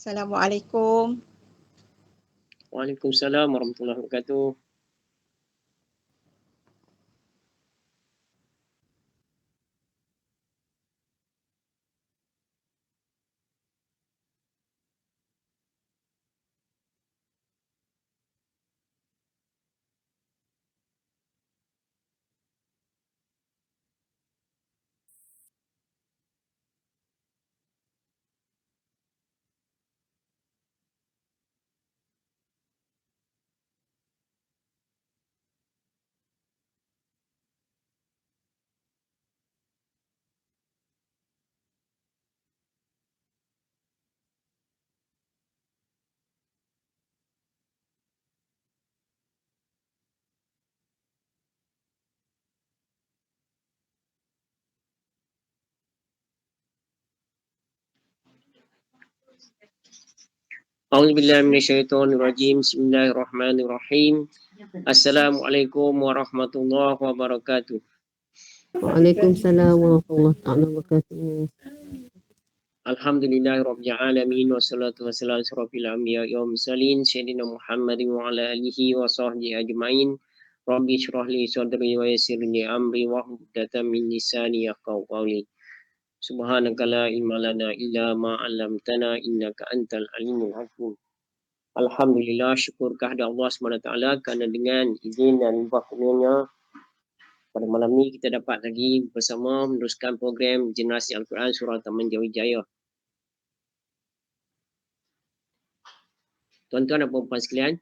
Assalamualaikum. Waalaikumsalam warahmatullahi wabarakatuh. A'udzubillahi minasyaitonirrajim. Bismillahirrahmanirrahim. Assalamualaikum warahmatullahi wabarakatuh. Waalaikumsalam warahmatullahi taala wabarakatuh. Alhamdulillahirabbil alamin wassalatu wassalamu ala asyrofil anbiya'i wal mursalin sayyidina Muhammadin wa ala alihi wa sahbihi ajmain. Rabbi shrah li sadri wa yassir li amri wahlul 'uqdatam min lisani yafqahu qawli. Subhanaka la ilma lana illa ma 'allamtana innaka antal alimul hakim. Alhamdulillah, syukur kehadirat Allah SWT kerana dengan izin dan limpah kurnianya pada malam ni kita dapat lagi bersama meneruskan program Generasi Al-Quran Surah Taman Jawijaya. Tuan-tuan dan puan-puan sekalian,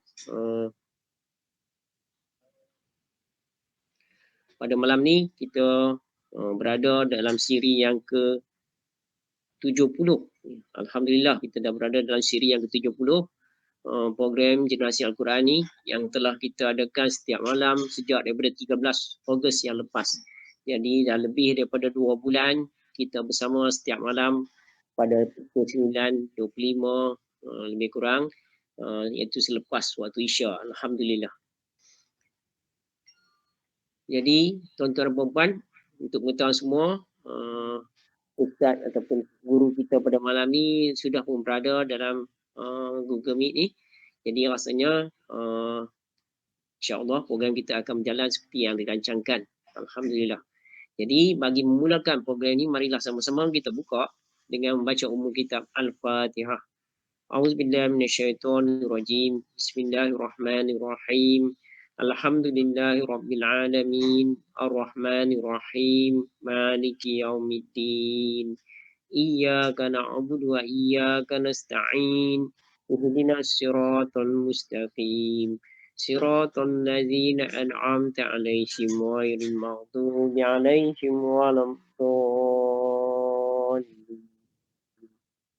pada malam ni kita berada dalam siri yang ke-70. Alhamdulillah kita dah berada dalam siri yang ke-70 program Generasi Al-Quran ni yang telah kita adakan setiap malam sejak daripada 13 Ogos yang lepas. Jadi dah lebih daripada 2 bulan kita bersama setiap malam pada pukul 9.25 lebih kurang, iaitu selepas waktu Isya. Alhamdulillah. Jadi tuan-tuan dan puan-puan, untuk pengetahuan semua, ustaz ataupun guru kita pada malam ni sudah pun berada dalam Google Meet ni. Jadi rasanya insya-Allah program kita akan berjalan seperti yang dirancangkan. Alhamdulillah. Jadi bagi memulakan program ini, marilah sama-sama kita buka dengan membaca umum kitab Al-Fatihah. A'udzubillahi minasyaitonirrajim. Bismillahirrahmanirrahim. Alhamdulillahi alamin. Ar-Rahmanirrahim. Maliki yaumiddin. Iyyaka na'budu wa iyyaka nasta'in. Ihdinas siratal mustaqim. Siratal ladzina an'amta 'alaihim ghairil maghdubi 'alaihim waladdallin.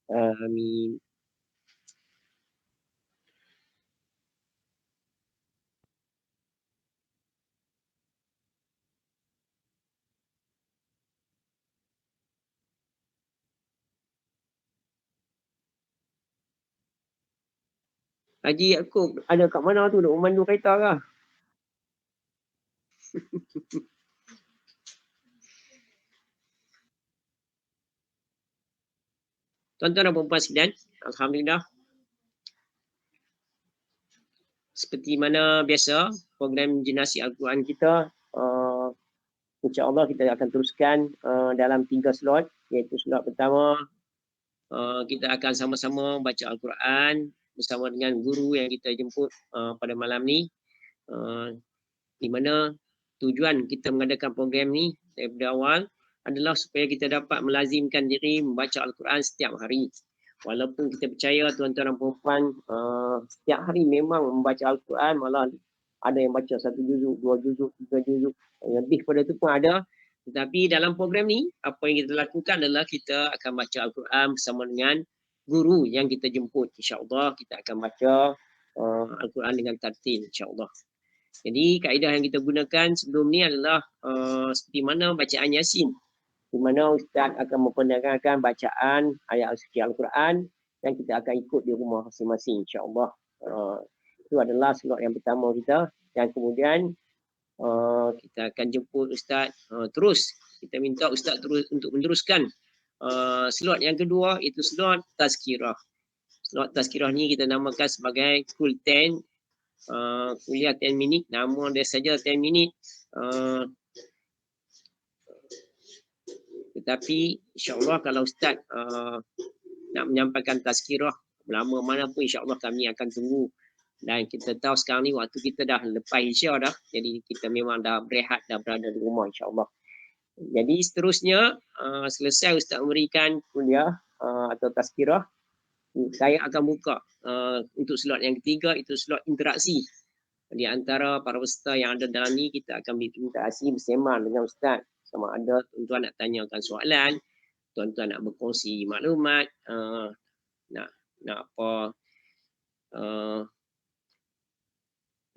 Amin. Haji Yaakob ada kat mana tu? Nak memandu kereta ke? Tuan-tuan dan puan-puan sekalian, alhamdulillah. Seperti mana biasa, program Generasi Al-Quran kita, insya-Allah kita akan teruskan dalam 3 slot, iaitu slot pertama kita akan sama-sama baca Al-Quran bersama dengan guru yang kita jemput pada malam ni, di mana tujuan kita mengadakan program ni daripada awal adalah supaya kita dapat melazimkan diri membaca Al-Quran setiap hari. Walaupun kita percaya tuan-tuan dan puan-puan setiap hari memang membaca Al-Quran, malah ada yang baca 1 juzuk, 2 juzuk, 3 juzuk, lebih pada tu pun ada. Tetapi dalam program ni, apa yang kita lakukan adalah kita akan baca Al-Quran bersama dengan guru yang kita jemput. InsyaAllah kita akan baca Al-Quran dengan tartil, insyaAllah. Jadi kaedah yang kita gunakan sebelum ni adalah seperti mana bacaan Yasin, di mana Ustaz akan memperdengarkan bacaan ayat suci Al-Quran dan kita akan ikut di rumah masing-masing, insyaAllah. Itu adalah slot yang pertama kita. Dan kemudian kita akan jemput Ustaz terus. Kita minta Ustaz terus untuk meneruskan slot yang kedua, itu slot tazkirah. slot tazkirah ni kita namakan sebagai cool 10, kuliah 10 minit, nama dia saja 10 minit. Tetapi insyaAllah kalau Ustaz nak menyampaikan tazkirah lama mana pun, insyaAllah kami akan tunggu. Dan kita tahu sekarang ni waktu kita dah lepas Isya dah, jadi kita memang dah berehat, dah berada di rumah insyaAllah. Jadi seterusnya, selesai Ustaz memberikan kuliah atau tazkirah, saya akan buka untuk slot yang ketiga, itu slot interaksi. Di antara para peserta yang ada dalam ni, kita akan berinteraksi bersembang dengan Ustaz. Sama ada tuan-tuan nak tanyakan soalan, tuan-tuan nak berkongsi maklumat, nak apa,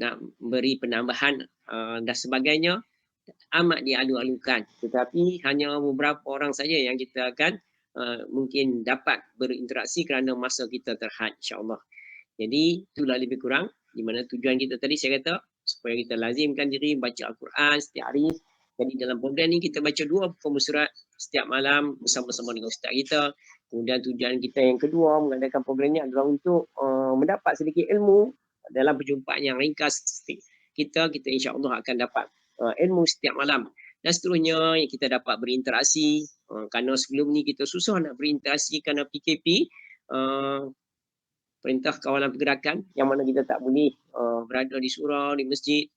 nak beri penambahan dan sebagainya, amat dialu-alukan. Tetapi hanya beberapa orang saja yang kita akan mungkin dapat berinteraksi kerana masa kita terhad, insyaAllah. Jadi itulah lebih kurang di mana tujuan kita tadi, saya kata supaya kita lazimkan diri baca Al-Quran setiap hari. Jadi dalam program ni kita baca 2 buku surat setiap malam bersama-sama dengan ustaz kita. Kemudian tujuan kita yang kedua mengadakan program ni adalah untuk mendapat sedikit ilmu dalam perjumpaan yang ringkas kita insya-Allah akan dapat ilmu setiap malam. Dan seterusnya kita dapat berinteraksi kerana sebelum ni kita susah nak berinteraksi kerana PKP, Perintah Kawalan Pergerakan, yang mana kita tak boleh berada di surau, di masjid,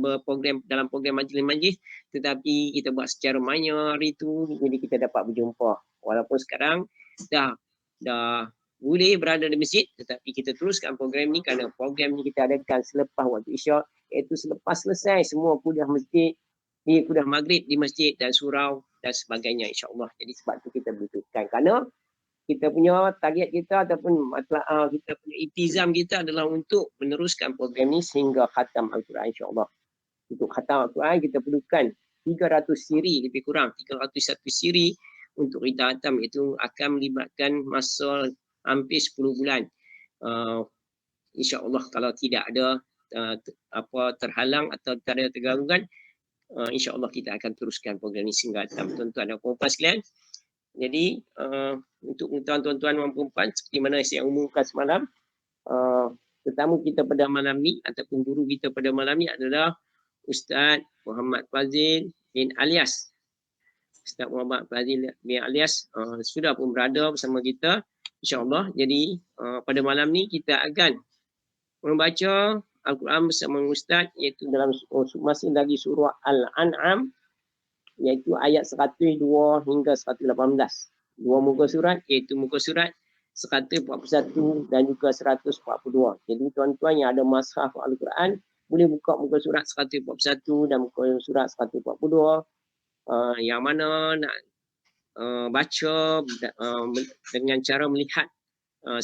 berprogram dalam program majlis-majlis, tetapi kita buat secara maya hari tu, jadi kita dapat berjumpa. Walaupun sekarang dah boleh berada di masjid, tetapi kita teruskan program ni kerana program ni kita adakan selepas waktu Isyak, iaitu selepas selesai semua kuliah masjid, kuliah maghrib di masjid dan surau dan sebagainya, insya-Allah. Jadi sebab tu kita butuhkan, kerana kita punya target kita ataupun kita punya iltizam kita adalah untuk meneruskan program ni sehingga khatam Al-Quran, insya-Allah. Untuk khatam Al-Quran kita perlukan 300 siri, lebih kurang 301 siri untuk kita khatam, itu akan melibatkan masa hampir 10 bulan. Insya-Allah kalau tidak ada terhalang atau tak ada tergangguan, insya-Allah kita akan teruskan program ini sehingga khatam. Tuan-tuan dan puan-puan sekalian, jadi untuk tuan-tuan dan puan-puan, seperti mana saya umumkan semalam, tetamu kita pada malam ni ataupun guru kita pada malam ni adalah Ustaz Muhammad Fazil bin Alias. Ustaz Muhammad Fazil bin Alias sudah pun berada bersama kita, insya-Allah. Jadi pada malam ni kita akan membaca Al-Quran bersama Ustaz, iaitu dalam masih lagi surah Al-An'am, iaitu ayat 102 hingga 118. 2 muka surat, iaitu muka surat 141 dan juga 142. Jadi tuan-tuan yang ada mushaf Al-Quran boleh buka muka surat 141 dan muka surat 142. Yang mana nak baca dengan cara melihat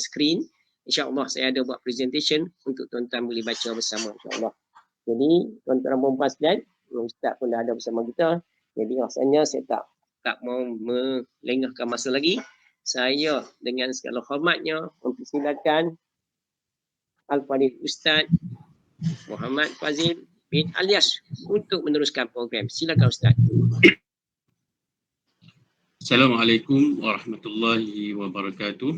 skrin, insya-Allah saya ada buat presentation untuk tuan-tuan boleh baca bersama, insya-Allah. Jadi tuan-tuan dan puan-puan sekalian, Ustaz pun dah ada bersama kita. Jadi rasanya saya tak mau melengahkan masa lagi. Saya dengan segala hormatnya mempersilakan Al-Fadhil Ustaz Muhammad Fazil bin Alias untuk meneruskan program. Silakan Ustaz. Assalamualaikum warahmatullahi wabarakatuh.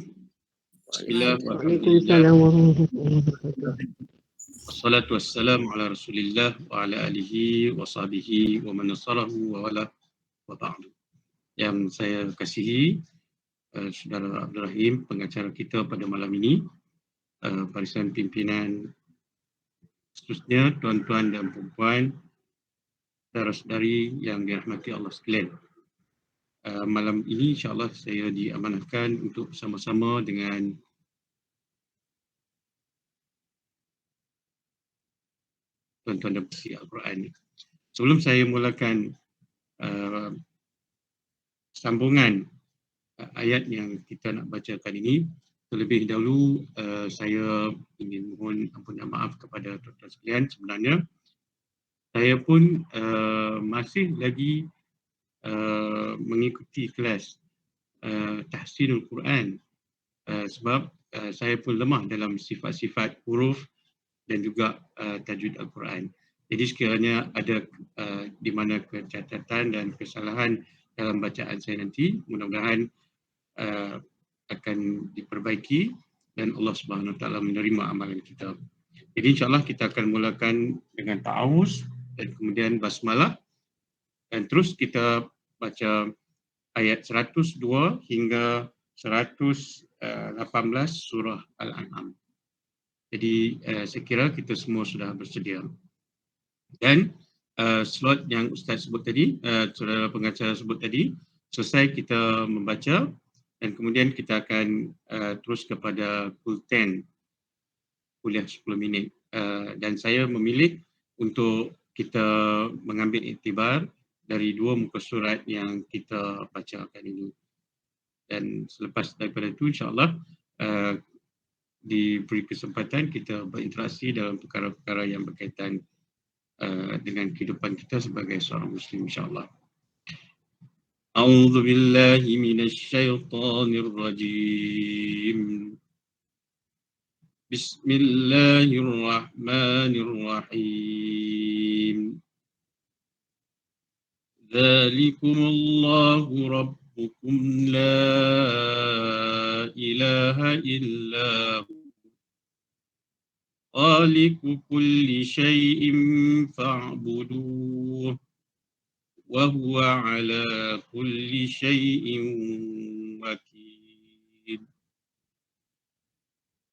Waalaikumsalam warahmatullahi wabarakatuh. Wassalatu wassalamu ala Rasulillah wa ala alihi wa sahbihi wa man nasarahu wa wala wa ba'du. Yang saya kasihi Saudara Abdul Rahim, pengacara kita pada malam ini, barisan pimpinan, seterusnya tuan-tuan dan puan-puan, saudara-saudari yang dirahmati Allah sekalian. Malam ini insya-Allah saya diamanahkan untuk bersama-sama dengan tuan-tuan dan puan Al-Quran. Sebelum saya mulakan sambungan ayat yang kita nak bacakan ini, terlebih dahulu saya ingin mohon ampunan maaf kepada tuan-tuan sekalian. Sebenarnya saya pun masih lagi mengikuti kelas tahsinul Quran, sebab saya pun lemah dalam sifat-sifat huruf dan juga tajwid Al-Quran. Jadi sekiranya ada di mana kecacatan dan kesalahan dalam bacaan saya nanti, mudah-mudahan akan diperbaiki dan Allah Subhanahu Wa Taala menerima amalan kita. Jadi insya-Allah kita akan mulakan dengan ta'awuz dan kemudian basmalah dan terus kita baca ayat 102 hingga 118 surah Al-An'am. Jadi saya kira kita semua sudah bersedia. Dan slot yang Ustaz sebut tadi, saudara pengacara sebut tadi, selesai kita membaca dan kemudian kita akan terus kepada Kulten, kuliah 10 minit. Dan saya memilih untuk kita mengambil iktibar dari 2 muka surat yang kita bacakan ini. Dan selepas daripada itu insya-Allah diberi kesempatan kita berinteraksi dalam perkara-perkara yang berkaitan dengan kehidupan kita sebagai seorang Muslim insya-Allah. A'udzu billahi minasyaitonir rajim. Bismillahirrahmanirrahim. Dzalikumullahu rabbukum la ilaha illa hu khaliqu kulli syai'in fa'buduh wa huwa ala kulli syai'in wakil.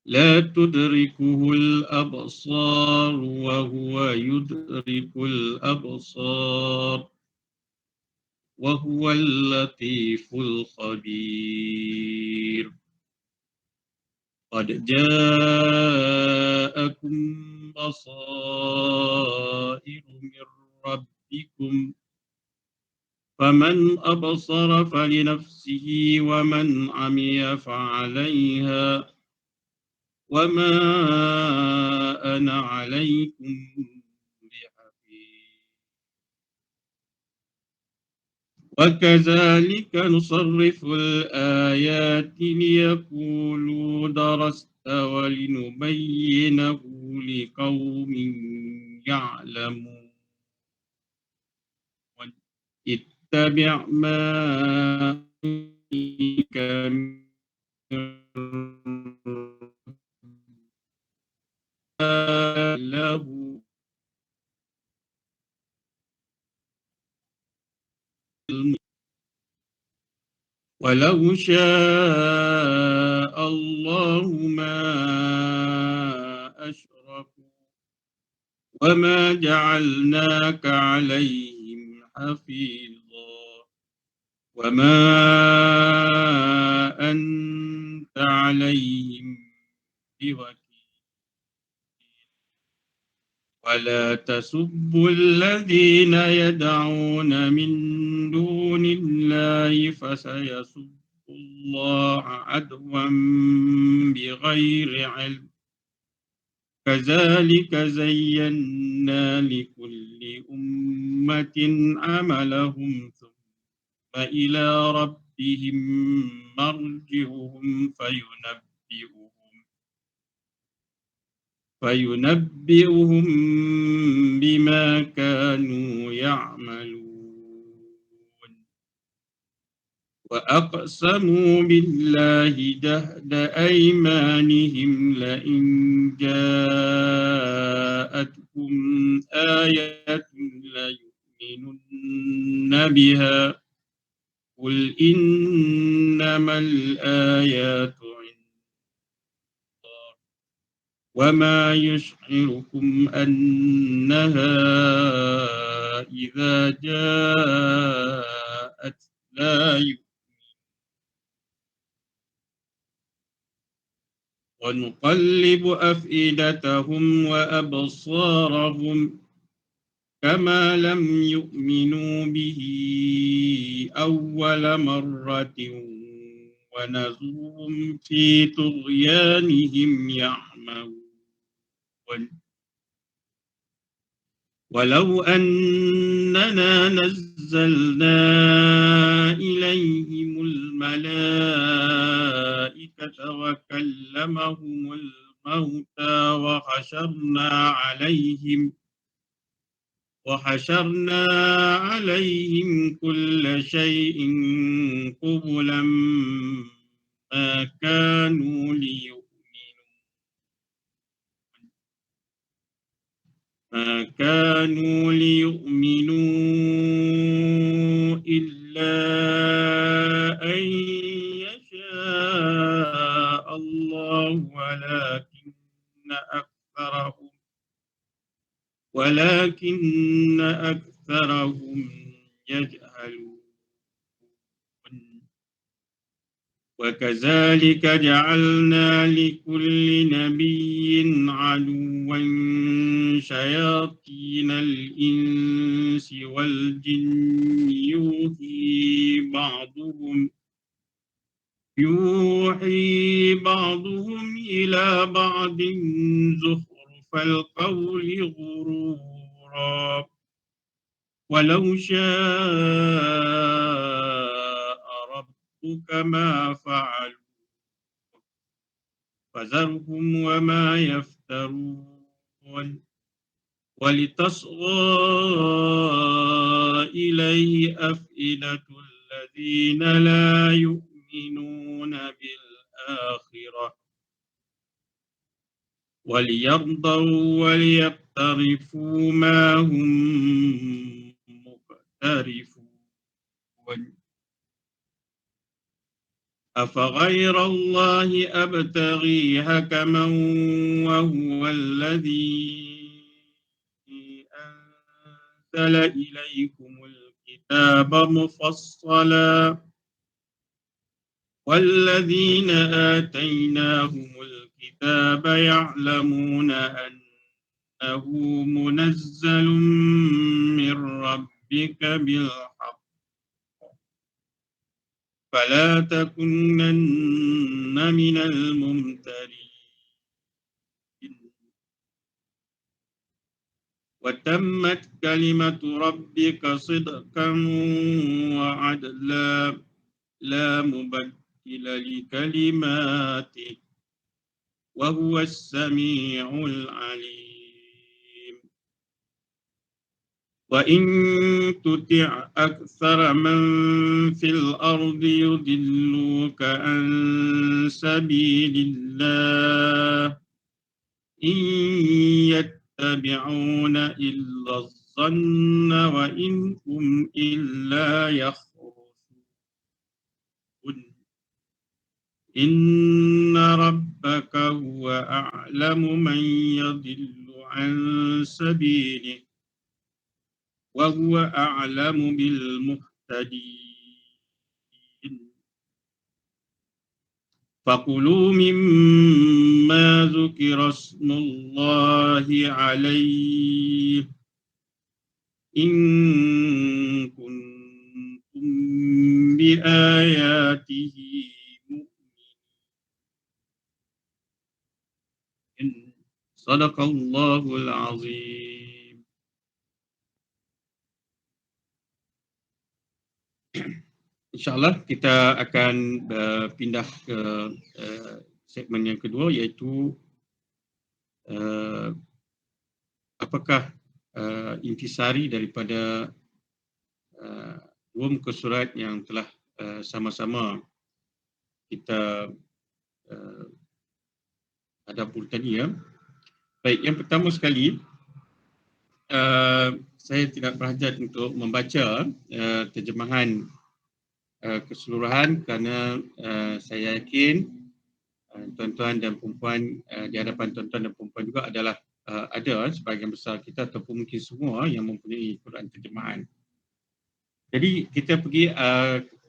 La tudrikuhul absar wa huwa yudrikul absar wa huwal latiful khabir. Qad ja'akum basairu mir rabbikum faman absara falinafsihi wa man 'amiya fa'alaiha wa ma ana 'alaikum bihafiz. Wa kadzalika nusarriful ayati liyaqulu darasta wa linubayyinahu liqaumin ya'lamun. Ittabi' ma unzila lahu walau syaa Allahu ma asyraku wa ma ja'alnaka 'alaihim hafidha wa ma anta 'alaihim biwakil. ولا تسبوا الذين يدعون من دون الله فسيسبوا الله عدوا بغير علم كذلك زينا لكل أمة عملهم ثم إلى ربهم مرجعهم فينبئهم بما كانوا يعملون. وأقسموا بالله جهد أيمانهم لئن جاءتهم آية ليؤمنن بها قل إنما الآيات وما يشعركم أنها إذا جاءت لا يؤمن. ونقلب أفئدتهم وأبصارهم كما لم يؤمنوا به أول مرة ونذرهم في طغيانهم يعمهون. ولو أننا نزلنا إليهم الملائكة وكلمهم الموتى وحشرنا عليهم كل شيء قبلا ما كانوا ليؤمنوا إلا أن يشاء الله ولكن أكثرهم يجهلون. وكذلك جعلنا لكل نبي عدوا شياطين الإنس والجن يوحي بعضهم إلى بعض زخرف القول غرورا ولو شاء ربك ما فعلوا فذرهم وما يفترون ولتصغى إليه أفئدة الذين لا يؤمنون بالآخرة وليرضوا وليقترفوا ما هم مقترفون. أفغير الله أبتغي حكما وهو الذي أنزل إليكم الكتاب مفصلا والذين آتيناهم الكتاب يعلمون أنه منزل من ربك بالحق فلا تكونن من الممترين. وتمت كلمة ربك صدقا وعدلا لا مبدل لكلماته وهو السميع العليم. وإن تطع أكثر من في الأرض يضلوك عن سبيل الله إن يتبعون إلا الظن وإن هم إلا يخرصون. إن ربك هو أعلم من يضل عن سبيله وهو أعلم بالمهتدين. فكلوا مما ذكر اسم الله عليه إن كنتم بآياته مؤمنين. صدق الله العظيم. InsyaAllah kita akan pindah ke segmen yang kedua, iaitu apakah intisari daripada dua muka surat yang telah sama-sama kita hadapi tadi ya. Baik, yang pertama sekali saya tidak berhajat untuk membaca terjemahan keseluruhan kerana saya yakin tuan-tuan dan perempuan di hadapan tuan-tuan dan perempuan juga adalah ada sebahagian besar kita ataupun mungkin semua yang mempunyai Quran terjemahan. Jadi kita pergi,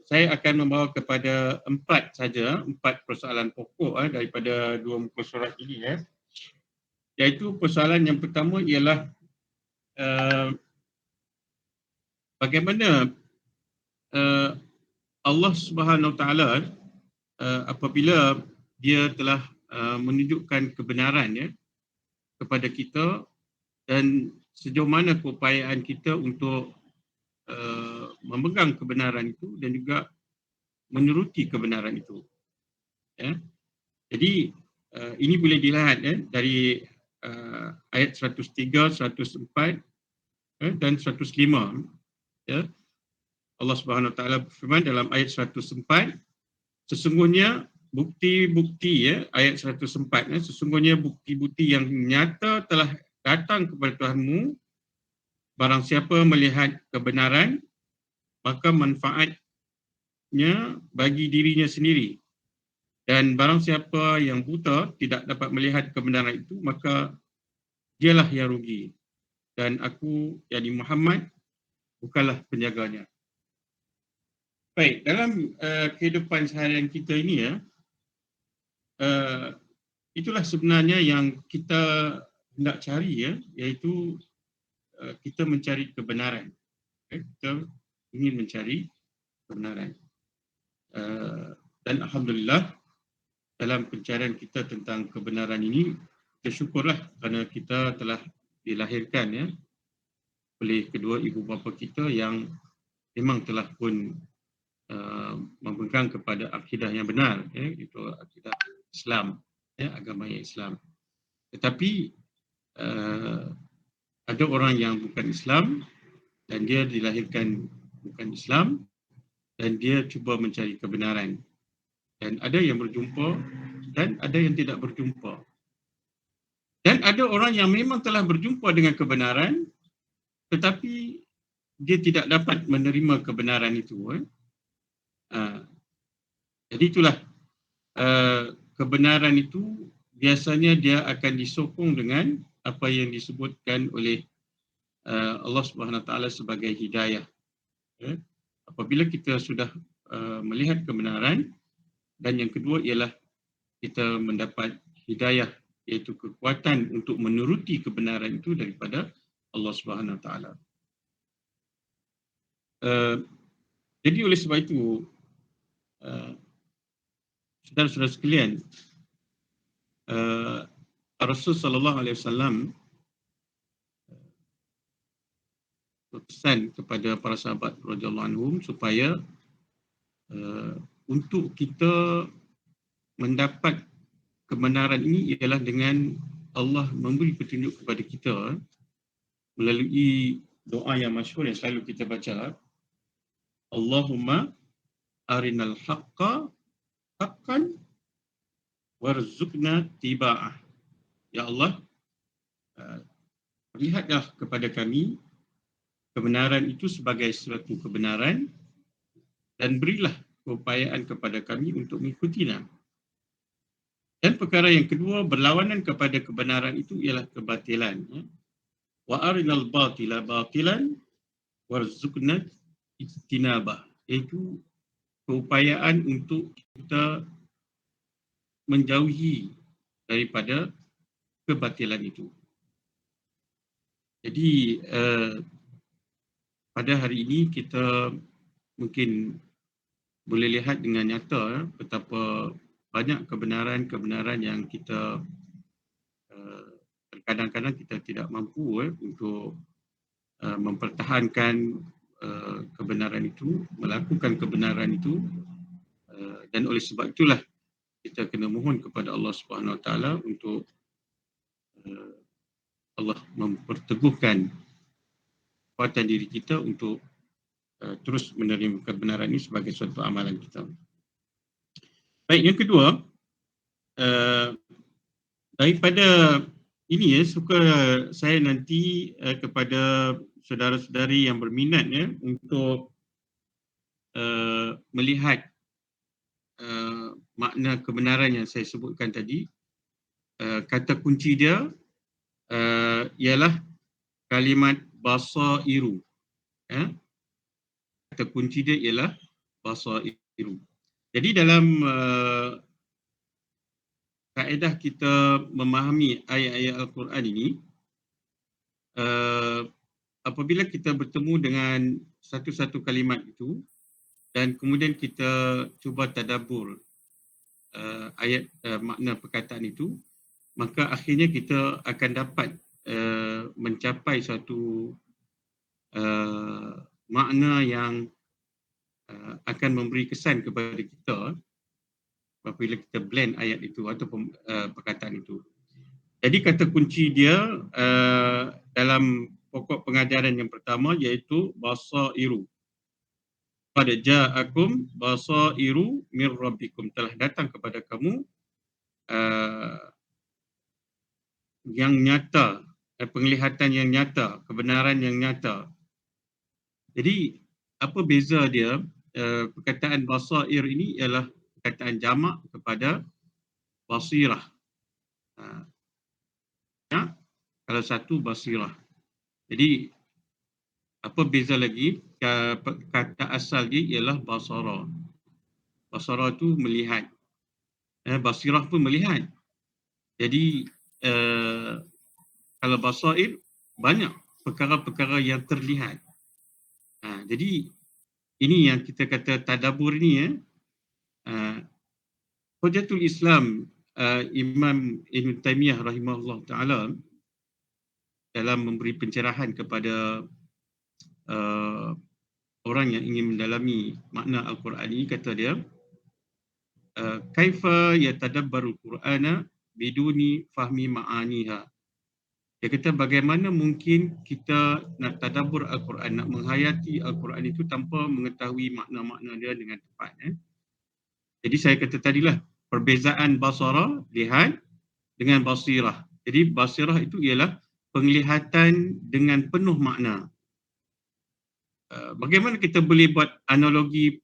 saya akan membawa kepada empat persoalan pokok daripada dua muka surat ini ya. Iaitu persoalan yang pertama ialah bagaimana Allah Subhanahu Wa Taala apabila dia telah menunjukkan kebenaran ya kepada kita dan sejauh mana keupayaan kita untuk memegang kebenaran itu dan juga menuruti kebenaran itu. Ya. Jadi ini boleh dilihat ya dari ayat 103, 104 dan 105 ya. Allah Subhanahu Wa Taala berfirman dalam ayat 104, sesungguhnya bukti-bukti ayat 104 sesungguhnya bukti-bukti yang nyata telah datang kepada Tuhanmu, barang siapa melihat kebenaran maka manfaatnya bagi dirinya sendiri, dan barang siapa yang buta tidak dapat melihat kebenaran itu maka dialah yang rugi, dan aku yakni Muhammad bukanlah penjaganya. Baik, dalam kehidupan seharian kita ini itulah sebenarnya yang kita hendak cari iaitu kita mencari kebenaran. Kita ingin mencari kebenaran. Dan alhamdulillah dalam pencarian kita tentang kebenaran ini, kita syukurlah kerana kita telah dilahirkan oleh kedua ibu bapa kita yang memang telah pun memegang kepada akidah yang benar, itu akidah Islam, agama Islam. Tetapi ada orang yang bukan Islam dan dia dilahirkan bukan Islam dan dia cuba mencari kebenaran. Dan ada yang berjumpa dan ada yang tidak berjumpa. Dan ada orang yang memang telah berjumpa dengan kebenaran tetapi dia tidak dapat menerima kebenaran itu. Jadi itulah kebenaran itu biasanya dia akan disokong dengan apa yang disebutkan oleh Allah Subhanahu Wa Taala sebagai hidayah. Apabila kita sudah melihat kebenaran, dan yang kedua ialah kita mendapat hidayah, iaitu kekuatan untuk menuruti kebenaran itu daripada Allah Subhanahu Wa Taala. Jadi oleh sebab itu, saudara-saudara sekalian, Rasul sallallahu alaihi wasallam berpesan kepada para sahabat radhiyallahu anhum supaya untuk kita mendapat kebenaran ini ialah dengan Allah memberi petunjuk kepada kita melalui doa yang masyhur yang selalu kita baca, Allahumma arinal haqqa haqqan warzuqna tiba'ah. Ya Allah, perlihatlah kepada kami kebenaran itu sebagai suatu kebenaran dan berilah keupayaan kepada kami untuk mengikutinya. Dan perkara yang kedua, berlawanan kepada kebenaran itu ialah kebatilan. Wa arinal batila batilan warzuqna ijtinabah, iaitu keupayaan untuk kita menjauhi daripada kebatilan itu. Jadi pada hari ini kita mungkin boleh lihat dengan nyata betapa banyak kebenaran-kebenaran yang kita kadang-kadang kita tidak mampu untuk mempertahankan kebenaran itu, melakukan kebenaran itu, dan oleh sebab itulah kita kena mohon kepada Allah Subhanahu Wa Taala untuk Allah memperteguhkan kekuatan diri kita untuk terus menerima kebenaran ini sebagai suatu amalan kita. Baik, yang kedua, daripada ini suka saya nanti kepada saudara-saudari yang berminat untuk melihat makna kebenaran yang saya sebutkan tadi. Kata kunci dia ialah kalimat basairu. Kata kunci dia ialah basairu. Jadi dalam kaedah kita memahami ayat-ayat Al-Quran ini, apabila kita bertemu dengan satu-satu kalimat itu dan kemudian kita cuba tadabbur ayat makna perkataan itu, maka akhirnya kita akan dapat mencapai satu makna yang akan memberi kesan kepada kita apabila kita blend ayat itu atau perkataan itu. Jadi kata kunci dia dalam pokok pengajaran yang pertama iaitu basairu. Qad ja'akum basairu mir rabbikum, telah datang kepada kamu yang nyata, penglihatan yang nyata, kebenaran yang nyata. Jadi apa beza dia? Perkataan basair ini ialah perkataan jamak kepada basirah. Kalau satu basirah. Jadi apa beza lagi? Kata asal dia ialah basara. Basara tu melihat. Basirah pun melihat. Jadi kalau basair banyak perkara-perkara yang terlihat. Jadi ini yang kita kata tadabbur ni ya. Hujatul Islam Imam Ibn Taymiyah rahimahullah ta'ala dalam memberi pencerahan kepada orang yang ingin mendalami makna Al-Quran ini, kata dia, kaifa yatadabbarul Qur'ana biduni fahmi ma'aniha. Dia kata bagaimana mungkin kita nak tadabbur Al-Quran, nak menghayati Al-Quran itu tanpa mengetahui makna-makna dia dengan tepat. Jadi saya kata tadilah, perbezaan basara, lihat, dengan basirah. Jadi basirah itu ialah penglihatan dengan penuh makna. Bagaimana kita boleh buat analogi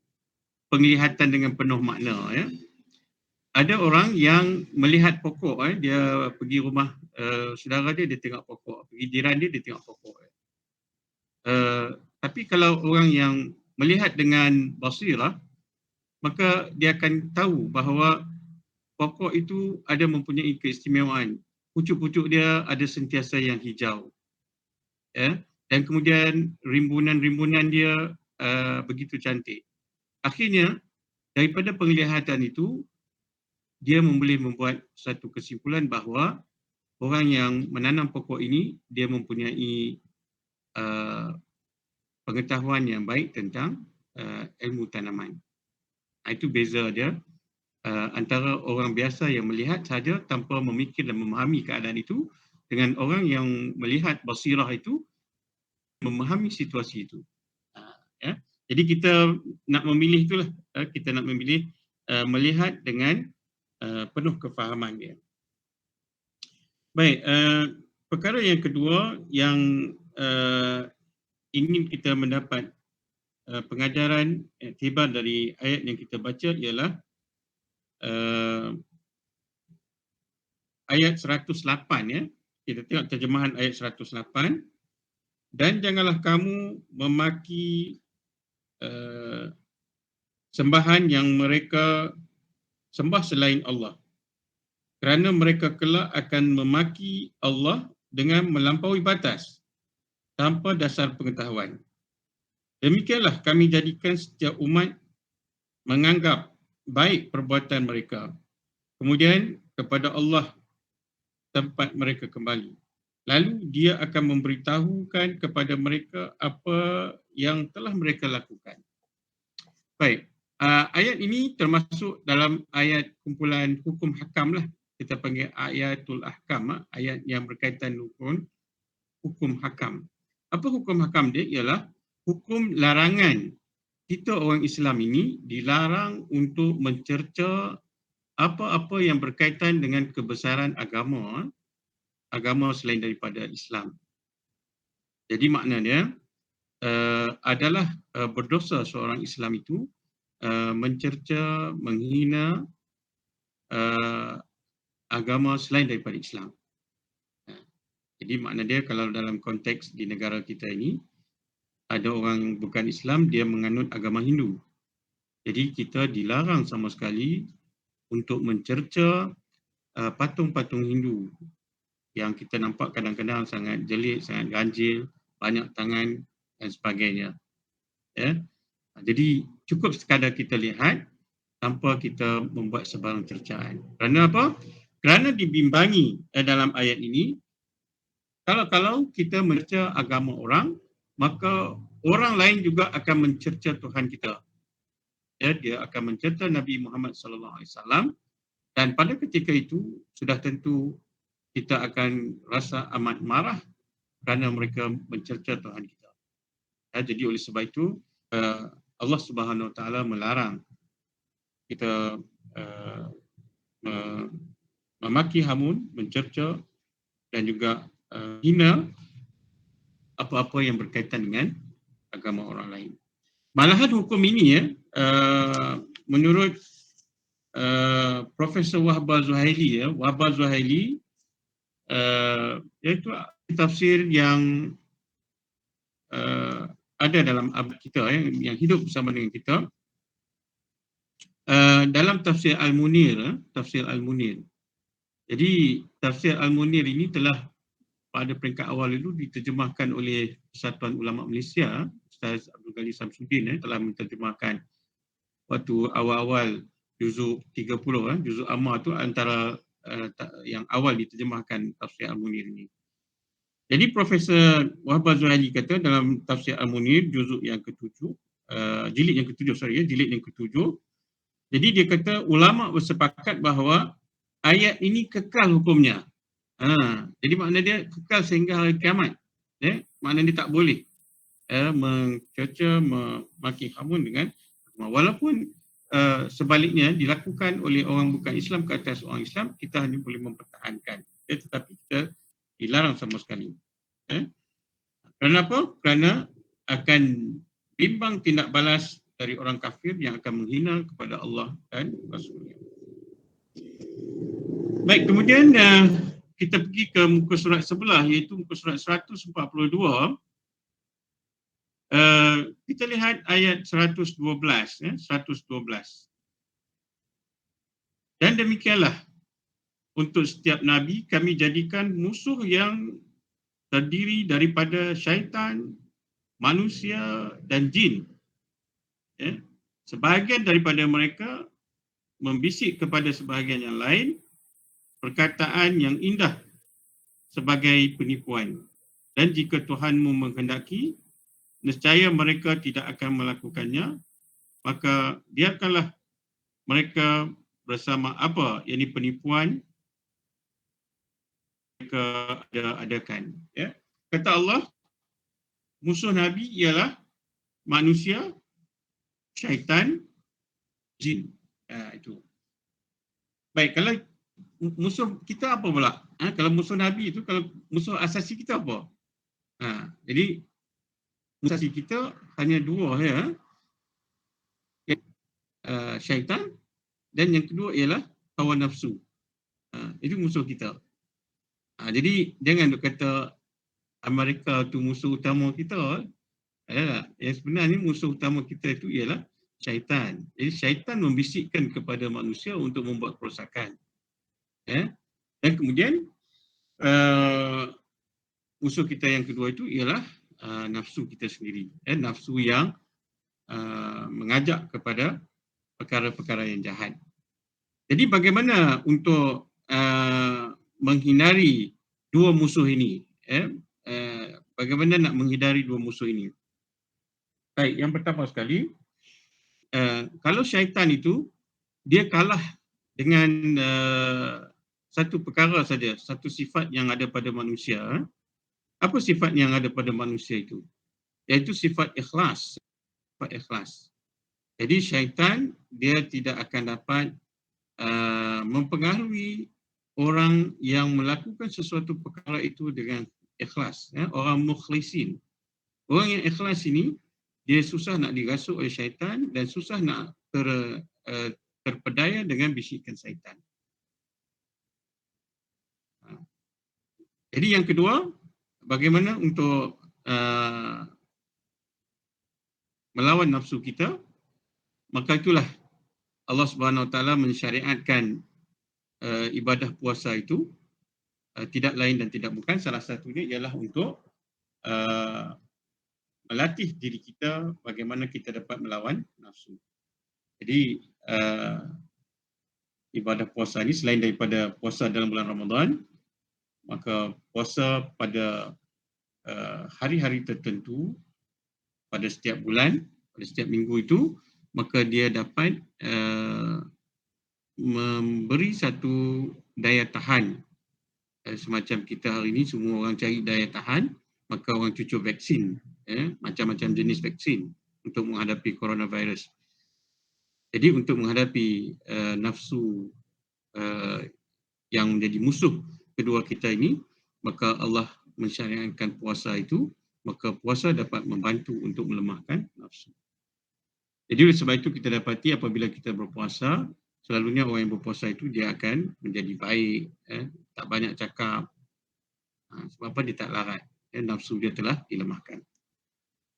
penglihatan dengan penuh makna? Ya? Ada orang yang melihat pokok, dia pergi rumah saudara dia tengok pokok. Pergi jiran dia tengok pokok. Tapi kalau orang yang melihat dengan basirah, maka dia akan tahu bahawa pokok itu ada mempunyai keistimewaan. Pucuk-pucuk dia ada sentiasa yang hijau. Dan kemudian rimbunan-rimbunan dia begitu cantik. Akhirnya, daripada penglihatan itu, dia boleh membuat satu kesimpulan bahawa orang yang menanam pokok ini, dia mempunyai pengetahuan yang baik tentang ilmu tanaman. Itu beza dia antara orang biasa yang melihat saja tanpa memikir dan memahami keadaan itu dengan orang yang melihat basirah itu memahami situasi itu. Jadi kita nak memilih itulah, kita nak memilih melihat dengan penuh kefahaman dia. Baik, perkara yang kedua yang ingin kita mendapat pengajaran iktibar dari ayat yang kita baca ialah ayat 108 ya. Kita tengok terjemahan ayat 108. Dan janganlah kamu memaki sembahan yang mereka sembah selain Allah, kerana mereka kelak akan memaki Allah dengan melampaui batas tanpa dasar pengetahuan. Demikianlah kami jadikan setiap umat menganggap baik perbuatan mereka, kemudian kepada Allah tempat mereka kembali. Lalu dia akan memberitahukan kepada mereka apa yang telah mereka lakukan. Baik, ayat ini termasuk dalam ayat kumpulan hukum hakam lah. Kita panggil ayatul ahkam, ayat yang berkaitan dengan hukum hakam. Apa hukum hakam dia? Ialah hukum larangan. Kita orang Islam ini dilarang untuk mencerca apa-apa yang berkaitan dengan kebesaran agama selain daripada Islam. Jadi maknanya adalah berdosa seorang Islam itu mencerca, menghina agama selain daripada Islam. Jadi makna dia kalau dalam konteks di negara kita ini, ada orang bukan Islam, dia menganut agama Hindu. Jadi kita dilarang sama sekali untuk mencerca patung-patung Hindu yang kita nampak kadang-kadang sangat jelek, sangat ganjil, banyak tangan dan sebagainya. Ya. Jadi cukup sekadar kita lihat tanpa kita membuat sebarang cercaan. Kerana apa? Kerana dibimbangi dalam ayat ini, kalau kita mencerca agama orang, maka orang lain juga akan mencerca Tuhan kita. Ya, dia akan mencerca Nabi Muhammad SAW, dan pada ketika itu sudah tentu kita akan rasa amat marah kerana mereka mencerca Tuhan kita. Jadi oleh sebab itu Allah Subhanahu Wa Taala melarang kita memaki hamun, mencerca dan juga hina apa-apa yang berkaitan dengan agama orang lain. Malahan hukum ini menurut Profesor Wahbah Zuhaili, Wahbah Zuhaili iaitu tafsir yang ada dalam abad kita yang hidup bersama dengan kita, dalam tafsir Al-Munir, tafsir Al-Munir. Jadi tafsir Al-Munir ini telah pada peringkat awal itu diterjemahkan oleh Persatuan Ulama Malaysia, Ustaz Abdul Ghani Samsudin telah menterjemahkan waktu awal-awal juzuk 30, juzuk Ammar tu antara yang awal diterjemahkan tafsir Al-Munir ini. Jadi Profesor Wahbah Zuhaili kata dalam tafsir Al-Munir juzuk yang ke-7, jilid yang ke-7, jilid yang ke-7. Jadi dia kata ulama bersepakat bahawa ayat ini kekal hukumnya. Jadi makna dia kekal sehingga hari kiamat. Makna dia tak boleh mencerca, memaki hamun dengan walaupun sebaliknya dilakukan oleh orang bukan Islam ke atas orang Islam, kita hanya boleh mempertahankan. Tetapi kita dilarang sama sekali. Kenapa? Kerana akan bimbang tindak balas dari orang kafir yang akan menghina kepada Allah dan Rasulnya. Baik, kemudian kita pergi ke muka surat sebelah, iaitu muka surat 142. Kita lihat ayat 112. 112. Dan demikianlah untuk setiap Nabi kami jadikan musuh yang terdiri daripada syaitan, manusia dan jin. Sebahagian daripada mereka membisik kepada sebahagian yang lain perkataan yang indah sebagai penipuan. Dan jika Tuhanmu menghendaki, nescaya mereka tidak akan melakukannya, maka biarkanlah mereka bersama apa yang penipuan mereka adakan. Kata Allah, musuh Nabi ialah manusia, syaitan, jin. Itu. Baik, kalau musuh kita apa pula? Kalau musuh Nabi itu, kalau musuh asasi kita apa? Jadi musuh asasi kita hanya dua ya. Syaitan, dan yang kedua ialah hawa nafsu. Itu musuh kita. Jadi jangan duk kata Amerika tu musuh utama kita. Yang sebenarnya musuh utama kita itu ialah syaitan. Jadi syaitan membisikkan kepada manusia untuk membuat kerosakan. Dan kemudian musuh kita yang kedua itu ialah nafsu kita sendiri. Nafsu yang mengajak kepada perkara-perkara yang jahat. Jadi bagaimana untuk menghindari dua musuh ini? Bagaimana nak menghindari dua musuh ini? Baik, yang pertama sekali, kalau syaitan itu dia kalah dengan satu perkara saja, satu sifat yang ada pada manusia. Apa sifat yang ada pada manusia itu? Iaitu sifat ikhlas. Sifat ikhlas. Jadi syaitan dia tidak akan dapat mempengaruhi orang yang melakukan sesuatu perkara itu dengan ikhlas. Orang mukhlisin. Orang yang ikhlas ini, dia susah nak dirasuk oleh syaitan dan susah nak terpedaya dengan bisikan syaitan. Jadi yang kedua, bagaimana untuk melawan nafsu kita? Maka itulah Allah Subhanahu Wa Taala mensyariatkan ibadah puasa itu, tidak lain dan tidak bukan, salah satunya ialah untuk melatih diri kita bagaimana kita dapat melawan nafsu. Jadi ibadah puasa ini selain daripada puasa dalam bulan Ramadan, maka puasa pada hari-hari tertentu pada setiap bulan, pada setiap minggu itu, maka dia dapat memberi satu daya tahan. Semacam kita hari ini semua orang cari daya tahan, maka orang cucuk vaksin, macam-macam jenis vaksin untuk menghadapi coronavirus. Jadi untuk menghadapi nafsu yang menjadi musuh kedua kita ini, maka Allah mensyariatkan puasa itu, maka puasa dapat membantu untuk melemahkan nafsu. Jadi oleh sebab itu kita dapati apabila kita berpuasa, selalunya orang yang berpuasa itu dia akan menjadi baik, tak banyak cakap. Sebab apa? Dia tak larat. Nafsu dia telah dilemahkan.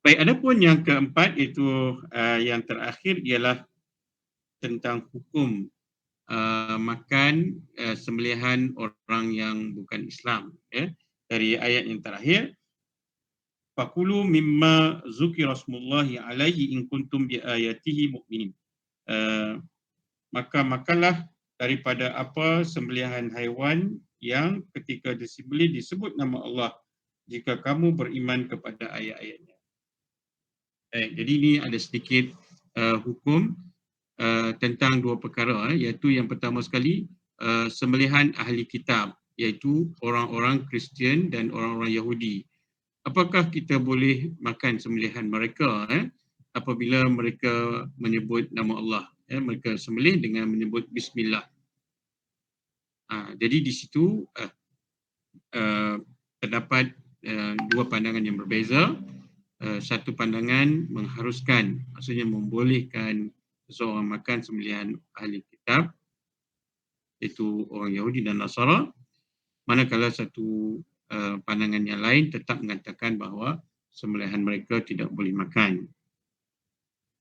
Baik, ada pun yang keempat, iaitu yang terakhir ialah tentang hukum makan sembelihan orang yang bukan Islam. Dari ayat yang terakhir, faqulu mimma zukira rasmullahi alaihi in kuntum bi ayatihi mu'minin. Maka makanlah daripada apa sembelihan haiwan yang ketika disembelih disebut nama Allah jika kamu beriman kepada ayat-ayatnya. Jadi ini ada sedikit hukum tentang dua perkara, iaitu yang pertama sekali sembelihan ahli kitab, iaitu orang-orang Kristian dan orang-orang Yahudi. Apakah kita boleh makan sembelihan mereka apabila mereka menyebut nama Allah? Mereka sembelih dengan menyebut Bismillah. Jadi di situ terdapat dua pandangan yang berbeza. Satu pandangan mengharuskan, maksudnya membolehkan seseorang makan sembelihan ahli kitab, iaitu orang Yahudi dan Nasara, manakala satu pandangan yang lain tetap mengatakan bahawa sembelihan mereka tidak boleh makan.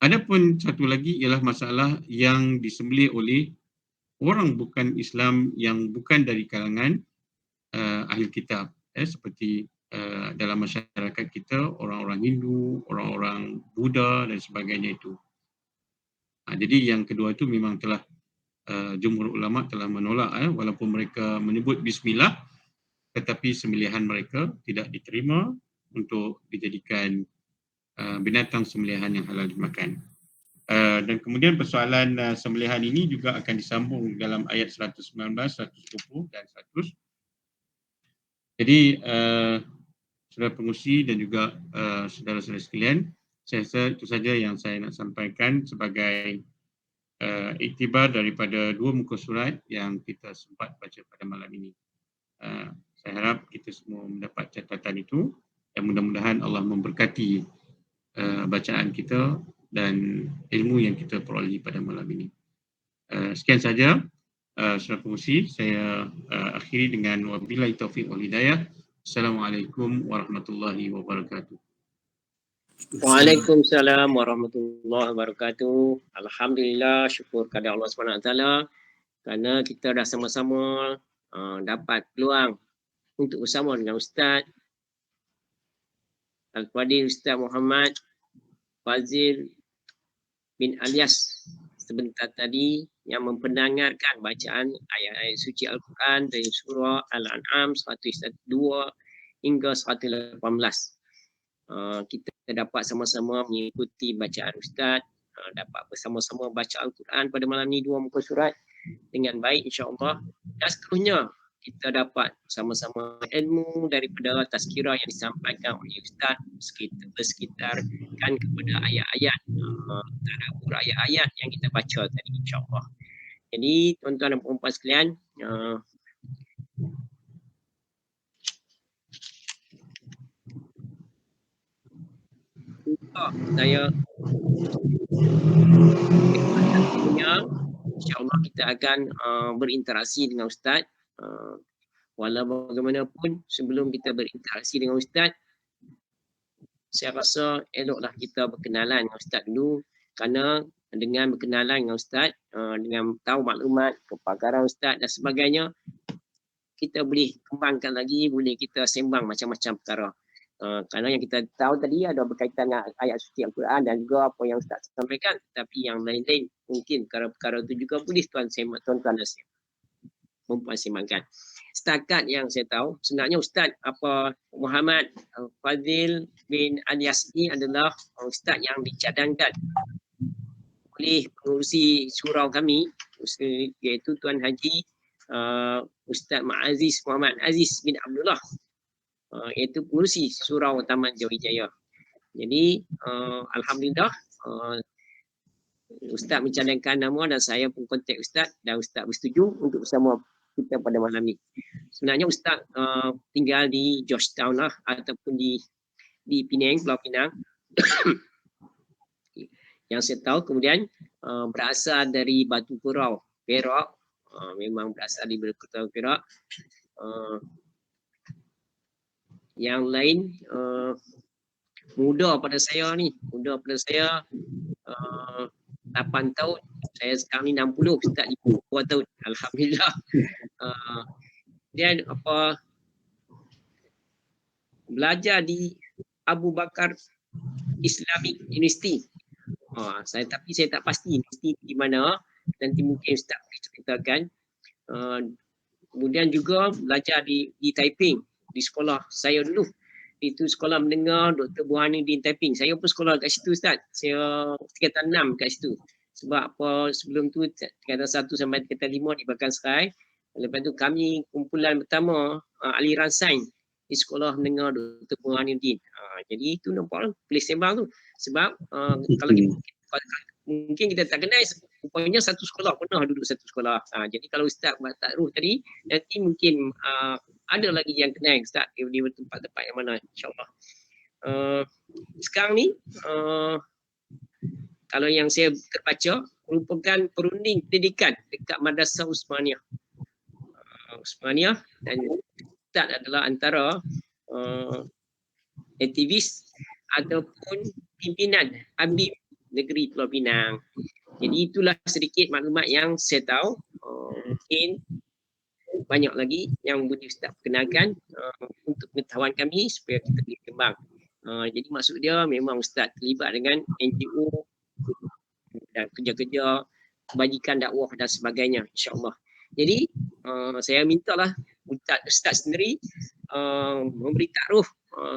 Adapun satu lagi ialah masalah yang disembelih oleh orang bukan Islam yang bukan dari kalangan ahli kitab, seperti dalam masyarakat kita, orang-orang Hindu, orang-orang Buddha dan sebagainya itu. Jadi yang kedua itu memang telah jumhur ulama telah menolak, walaupun mereka menyebut Bismillah, tetapi sembelihan mereka tidak diterima untuk dijadikan binatang sembelihan yang halal dimakan. Dan kemudian persoalan sembelihan ini juga akan disambung dalam ayat 119, 120 dan 100. Jadi saudara pengurusi dan juga saudara-saudara sekalian, saya rasa itu saja yang saya nak sampaikan sebagai iktibar daripada dua muka surat yang kita sempat baca pada malam ini. Saya harap kita semua mendapat catatan itu dan mudah-mudahan Allah memberkati bacaan kita dan ilmu yang kita perolehi pada malam ini. Sekian saja saudara pengurusi, saya akhiri dengan wabillahi taufiq wal hidayah. Assalamualaikum warahmatullahi wabarakatuh. Waalaikumsalam warahmatullahi wabarakatuh. Alhamdulillah, syukur kepada Allah SWT kerana kita dah sama-sama dapat peluang untuk bersama dengan Ustaz Al-Fadhil Ustaz Muhammad Fazil bin Alyas sebentar tadi yang mempendengarkan bacaan ayat-ayat suci Al-Quran dari surah Al-An'am 102 hingga 118. Kita dapat sama-sama mengikuti bacaan Ustaz, dapat bersama-sama baca Al-Quran pada malam ni dua muka surat dengan baik insya-Allah. Dan seterusnya kita dapat sama-sama ilmu daripada tazkirah yang disampaikan oleh Ustaz bersekitarkan kepada ayat-ayat, tadabbur ayat-ayat yang kita baca tadi insya-Allah. Jadi tuan-tuan dan puan-puan sekalian, saya insya-Allah kita akan berinteraksi dengan Ustaz. Walau bagaimanapun sebelum kita berinteraksi dengan Ustaz, saya rasa eloklah kita berkenalan dengan Ustaz dulu, kerana dengan berkenalan dengan Ustaz, dengan tahu maklumat, kepakaran Ustaz dan sebagainya, kita boleh kembangkan lagi, boleh kita sembang macam-macam perkara. Kerana yang kita tahu tadi ada berkaitan dengan ayat suci Al-Quran dan juga apa yang Ustaz sampaikan, tapi yang lain-lain mungkin perkara-perkara itu juga boleh tuan-tuan dan perempuan sembangkan. Setakat yang saya tahu, sebenarnya Ustaz Muhammad Fazil bin Alyas ini adalah Ustaz yang dicadangkan oleh pengurusi surau kami, iaitu Tuan Haji Ustaz Ma'aziz Muhammad Aziz bin Abdullah, iaitu pengurusi surau Taman Jayawijaya. Jadi Alhamdulillah Ustaz mencadangkan nama dan saya pun kontak Ustaz dan Ustaz bersetuju untuk bersama kita pada malam ni. sebenarnya Ustaz tinggal di Georgetown lah, ataupun di Penang, Pulau Pinang. Yang saya tahu kemudian berasal dari Batu Purau, Perak. Memang berasal dari Batu Purau, Perak. Yang lain muda pada saya ni, 8 tahun. Saya sekarang ni 60, start 52 tahun. Alhamdulillah. Dan belajar di Abu Bakar Islamic University. Tapi saya tak pasti universiti di mana. Nanti mungkin Ustaz boleh ceritakan. Kemudian juga belajar di Taiping, di sekolah saya dulu. Itu sekolah mendengar Dr. Burhanuddin Taiping. Saya pun sekolah kat situ Ustaz. Saya tingkatan 6 kat situ. Sebab sebelum tu tingkatan 1 sampai tingkatan 5 di Bakan Serai. Lepas tu kami kumpulan pertama aliran sains di sekolah mendengar Dr. Burhanuddin. Jadi itu nampak boleh sembang tu. Sebab kalau mungkin kita tak kenal, rupanya satu sekolah, pernah duduk satu sekolah. Jadi kalau Ustaz buat takruf tadi, nanti mungkin ada lagi yang kenal Ustaz di tempat-tempat yang mana, insyaAllah. Sekarang ni, kalau yang saya terbaca, merupakan perunding pendidikan dekat Madrasah Usmaniyah. Usmaniyah, dan Ustaz adalah antara aktivis ataupun pimpinan ABIM Negeri Pulau Pinang. Jadi itulah sedikit maklumat yang saya tahu. Mungkin banyak lagi yang boleh Ustaz perkenalkan untuk pengetahuan kami supaya kita boleh kembang. Jadi maksud dia memang Ustaz terlibat dengan NGO dan kerja-kerja kebajikan dakwah dan sebagainya, insya-Allah. Jadi saya mintalah Ustaz sendiri memberi takruf.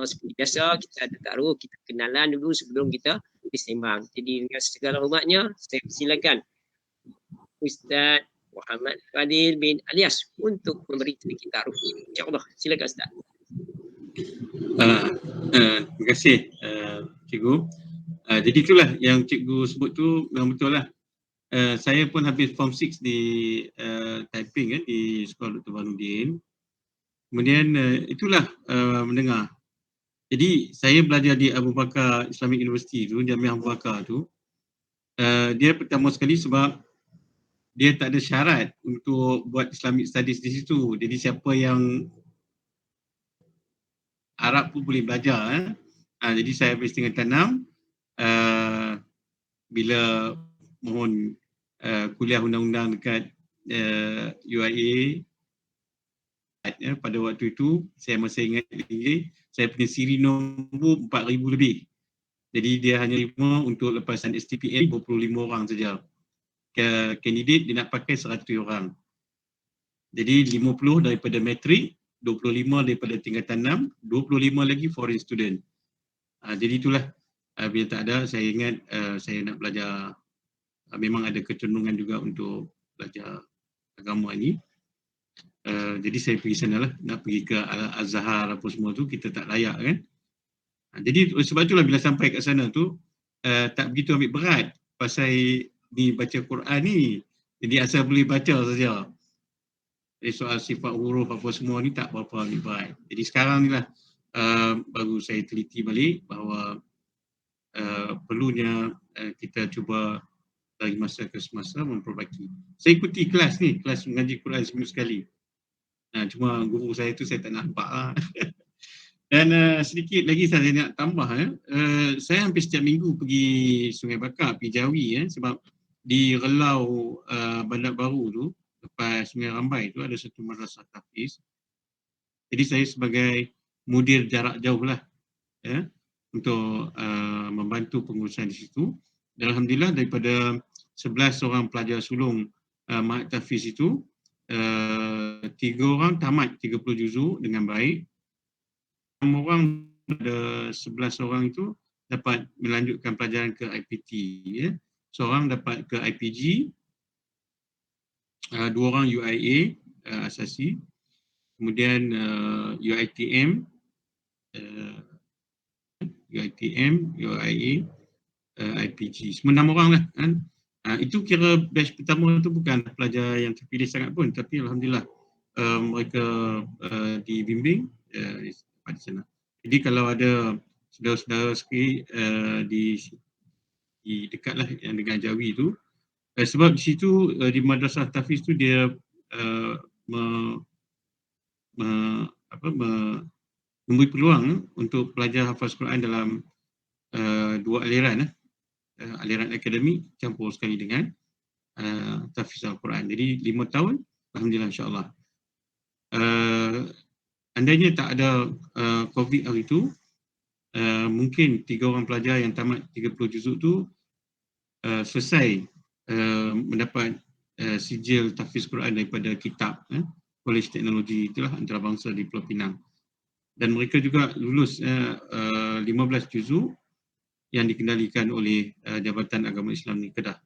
Seperti biasa kita ada takruf, kita kenalan dulu sebelum kita bersembang. Jadi dengan segala hormatnya saya silakan Ustaz Muhammad Fadil bin Alias untuk memberi sedikit takruf. Insya-Allah, silakan Ustaz. Terima kasih Cikgu. Jadi itulah yang Cikgu sebut tu memang betul lah. Saya pun habis Form 6 di Taiping di Sekolah Dr. Burhanuddin. Kemudian itulah mendengar. Jadi saya belajar di Abu Bakar Islamic University tu, Jamiah Abu Bakar tu. Dia pertama sekali sebab dia tak ada syarat untuk buat Islamic Studies di situ. Jadi siapa yang Arab pun boleh belajar. Jadi saya habis tingkatan 6. Bila mohon kuliah undang-undang dekat UIA, pada waktu itu saya masih ingat lagi, saya punya siri nombor 4,000 lebih. Jadi dia hanya terima untuk lepasan STPM 25 orang saja. Kandidat dia nak pakai 100 orang. Jadi 50 daripada matrik, 25 daripada tingkatan 6, 25 lagi foreign student. Jadi itulah bila tak ada, saya ingat saya nak belajar, memang ada kecenderungan juga untuk belajar agama ini. Jadi saya pergi sana lah, nak pergi ke Al-Azhar apa semua tu, kita tak layak kan. Jadi sebab itulah bila sampai kat sana tu, tak begitu ambil berat pasal ni baca Quran ni. Jadi asal boleh baca saja. Jadi soal sifat huruf apa semua ni tak berapa ambil berat. Jadi sekarang ni lah baru saya teliti balik bahawa perlunya kita cuba dari masa ke semasa memperbaiki. Saya ikuti kelas ni, kelas mengaji Quran seminggu sekali. Cuma guru saya tu saya tak nampak lah. Dan sedikit lagi saya nak tambah. Saya hampir setiap minggu pergi Sungai Bakar, pergi Jawi sebab di Relau Bandar Baru tu, lepas Sungai Rambai tu ada satu madrasah tahfiz. Jadi saya sebagai mudir jarak jauh lah untuk membantu pengurusan di situ. Dan alhamdulillah daripada 11 orang pelajar sulung Mahat Tahfiz itu, 3 orang tamat 30 juzuk dengan baik. 6 orang, ada 11 orang itu dapat melanjutkan pelajaran ke IPT. Seorang dapat ke IPG, 2 orang UIA asasi, kemudian UITM, UIA, IPG. Semua 6 orang lah kan. Itu kira batch pertama tu bukan pelajar yang terpilih sangat pun, tapi alhamdulillah mereka dibimbing di sana. Jadi kalau ada saudara-saudara sekali di dekatlah yang dengan Jawi tu, sebab di situ di Madrasah Tahfiz tu dia memberi peluang untuk pelajar hafaz Quran dalam dua aliran, aliran akademik campur sekali dengan tahfiz Al-Quran. Jadi 5 tahun, alhamdulillah insya-Allah. Andainya tak ada COVID hari itu, mungkin 3 orang pelajar yang tamat 30 juzuk tu selesai mendapat sijil tahfiz Quran daripada kitab Kolej Teknologi itulah antarabangsa di Pulau Pinang. Dan mereka juga lulus 15 juzuk yang dikendalikan oleh Jabatan Agama Islam di Kedah.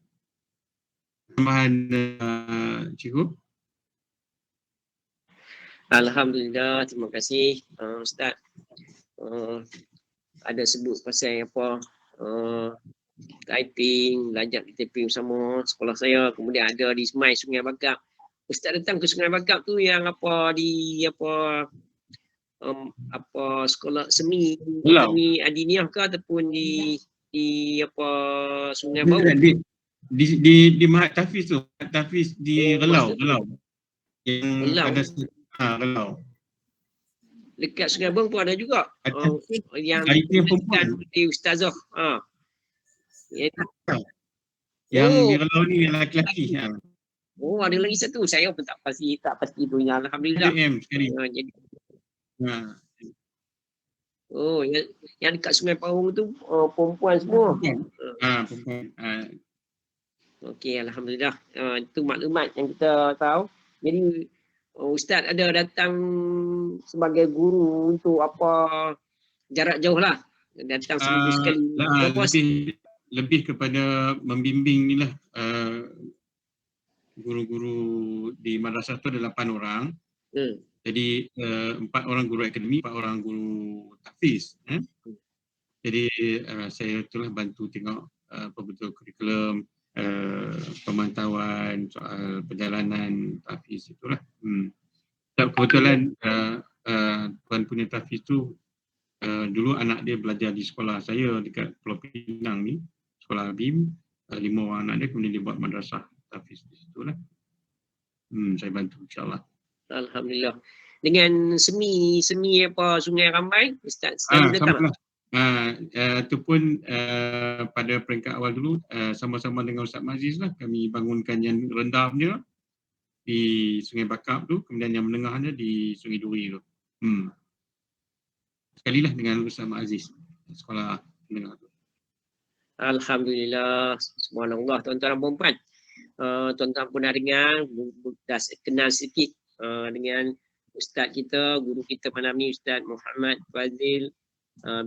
Tambahan Cikgu. Alhamdulillah, terima kasih Ustaz. Ada sebut pasal apa typing, belajar di typing sama sekolah saya, kemudian ada di Semai Sungai Bakap. Ustaz datang ke Sungai Bakap tu yang apa di apa sekolah semi adiniah ke ataupun di apa Sungai Bau? Di Mahat Tahfiz tu, Tahfiz di Relau. Yang Relau. ada Relau. Dekat Sungai Bau pun ada juga. Yang di Ustazah. Yang di Relau ni yang lelaki-lelaki. Oh, ada lagi satu. Saya pun tak pasti tu. Alhamdulillah. Jadi oh, yang dekat Sungai Parung tu perempuan semua. Perempuan. Okey, alhamdulillah. Itu maklumat yang kita tahu. Jadi Ustaz ada datang sebagai guru untuk apa jarak jauh lah. Datang seminggu sekali. Lebih kepada membimbing ni lah. Guru-guru di madrasah tu ada 8 orang. Jadi 4 orang guru akademik, 4 orang guru tahfiz. Jadi saya itulah bantu tengok betul kurikulum, pemantauan soal perjalanan tahfiz itulah. Kebetulan tuan punya tahfiz tu dulu anak dia belajar di sekolah saya dekat Pulau Pinang ni, sekolah BIM. 5 orang anak dia, kemudian dia buat madrasah tahfiz di situlah. Saya bantu insya-Allah. Alhamdulillah. Dengan semi apa Sungai Rambai, Ustaz selalu datang. Itu pun pada peringkat awal dulu sama-sama dengan Ustaz Maziz lah, kami bangunkan yang rendah punya di Sungai Bakap tu, kemudian yang menengahnya di Sungai Duri tu. Sekali lah dengan Ustaz Maziz sekolah menengah tu. Alhamdulillah, subhanallah tuan-tuan dan puan-puan. Tuan-tuan pun dah dengar, dah kenal sikit dengan Ustaz kita, guru kita malam ni, Ustaz Muhammad Fazil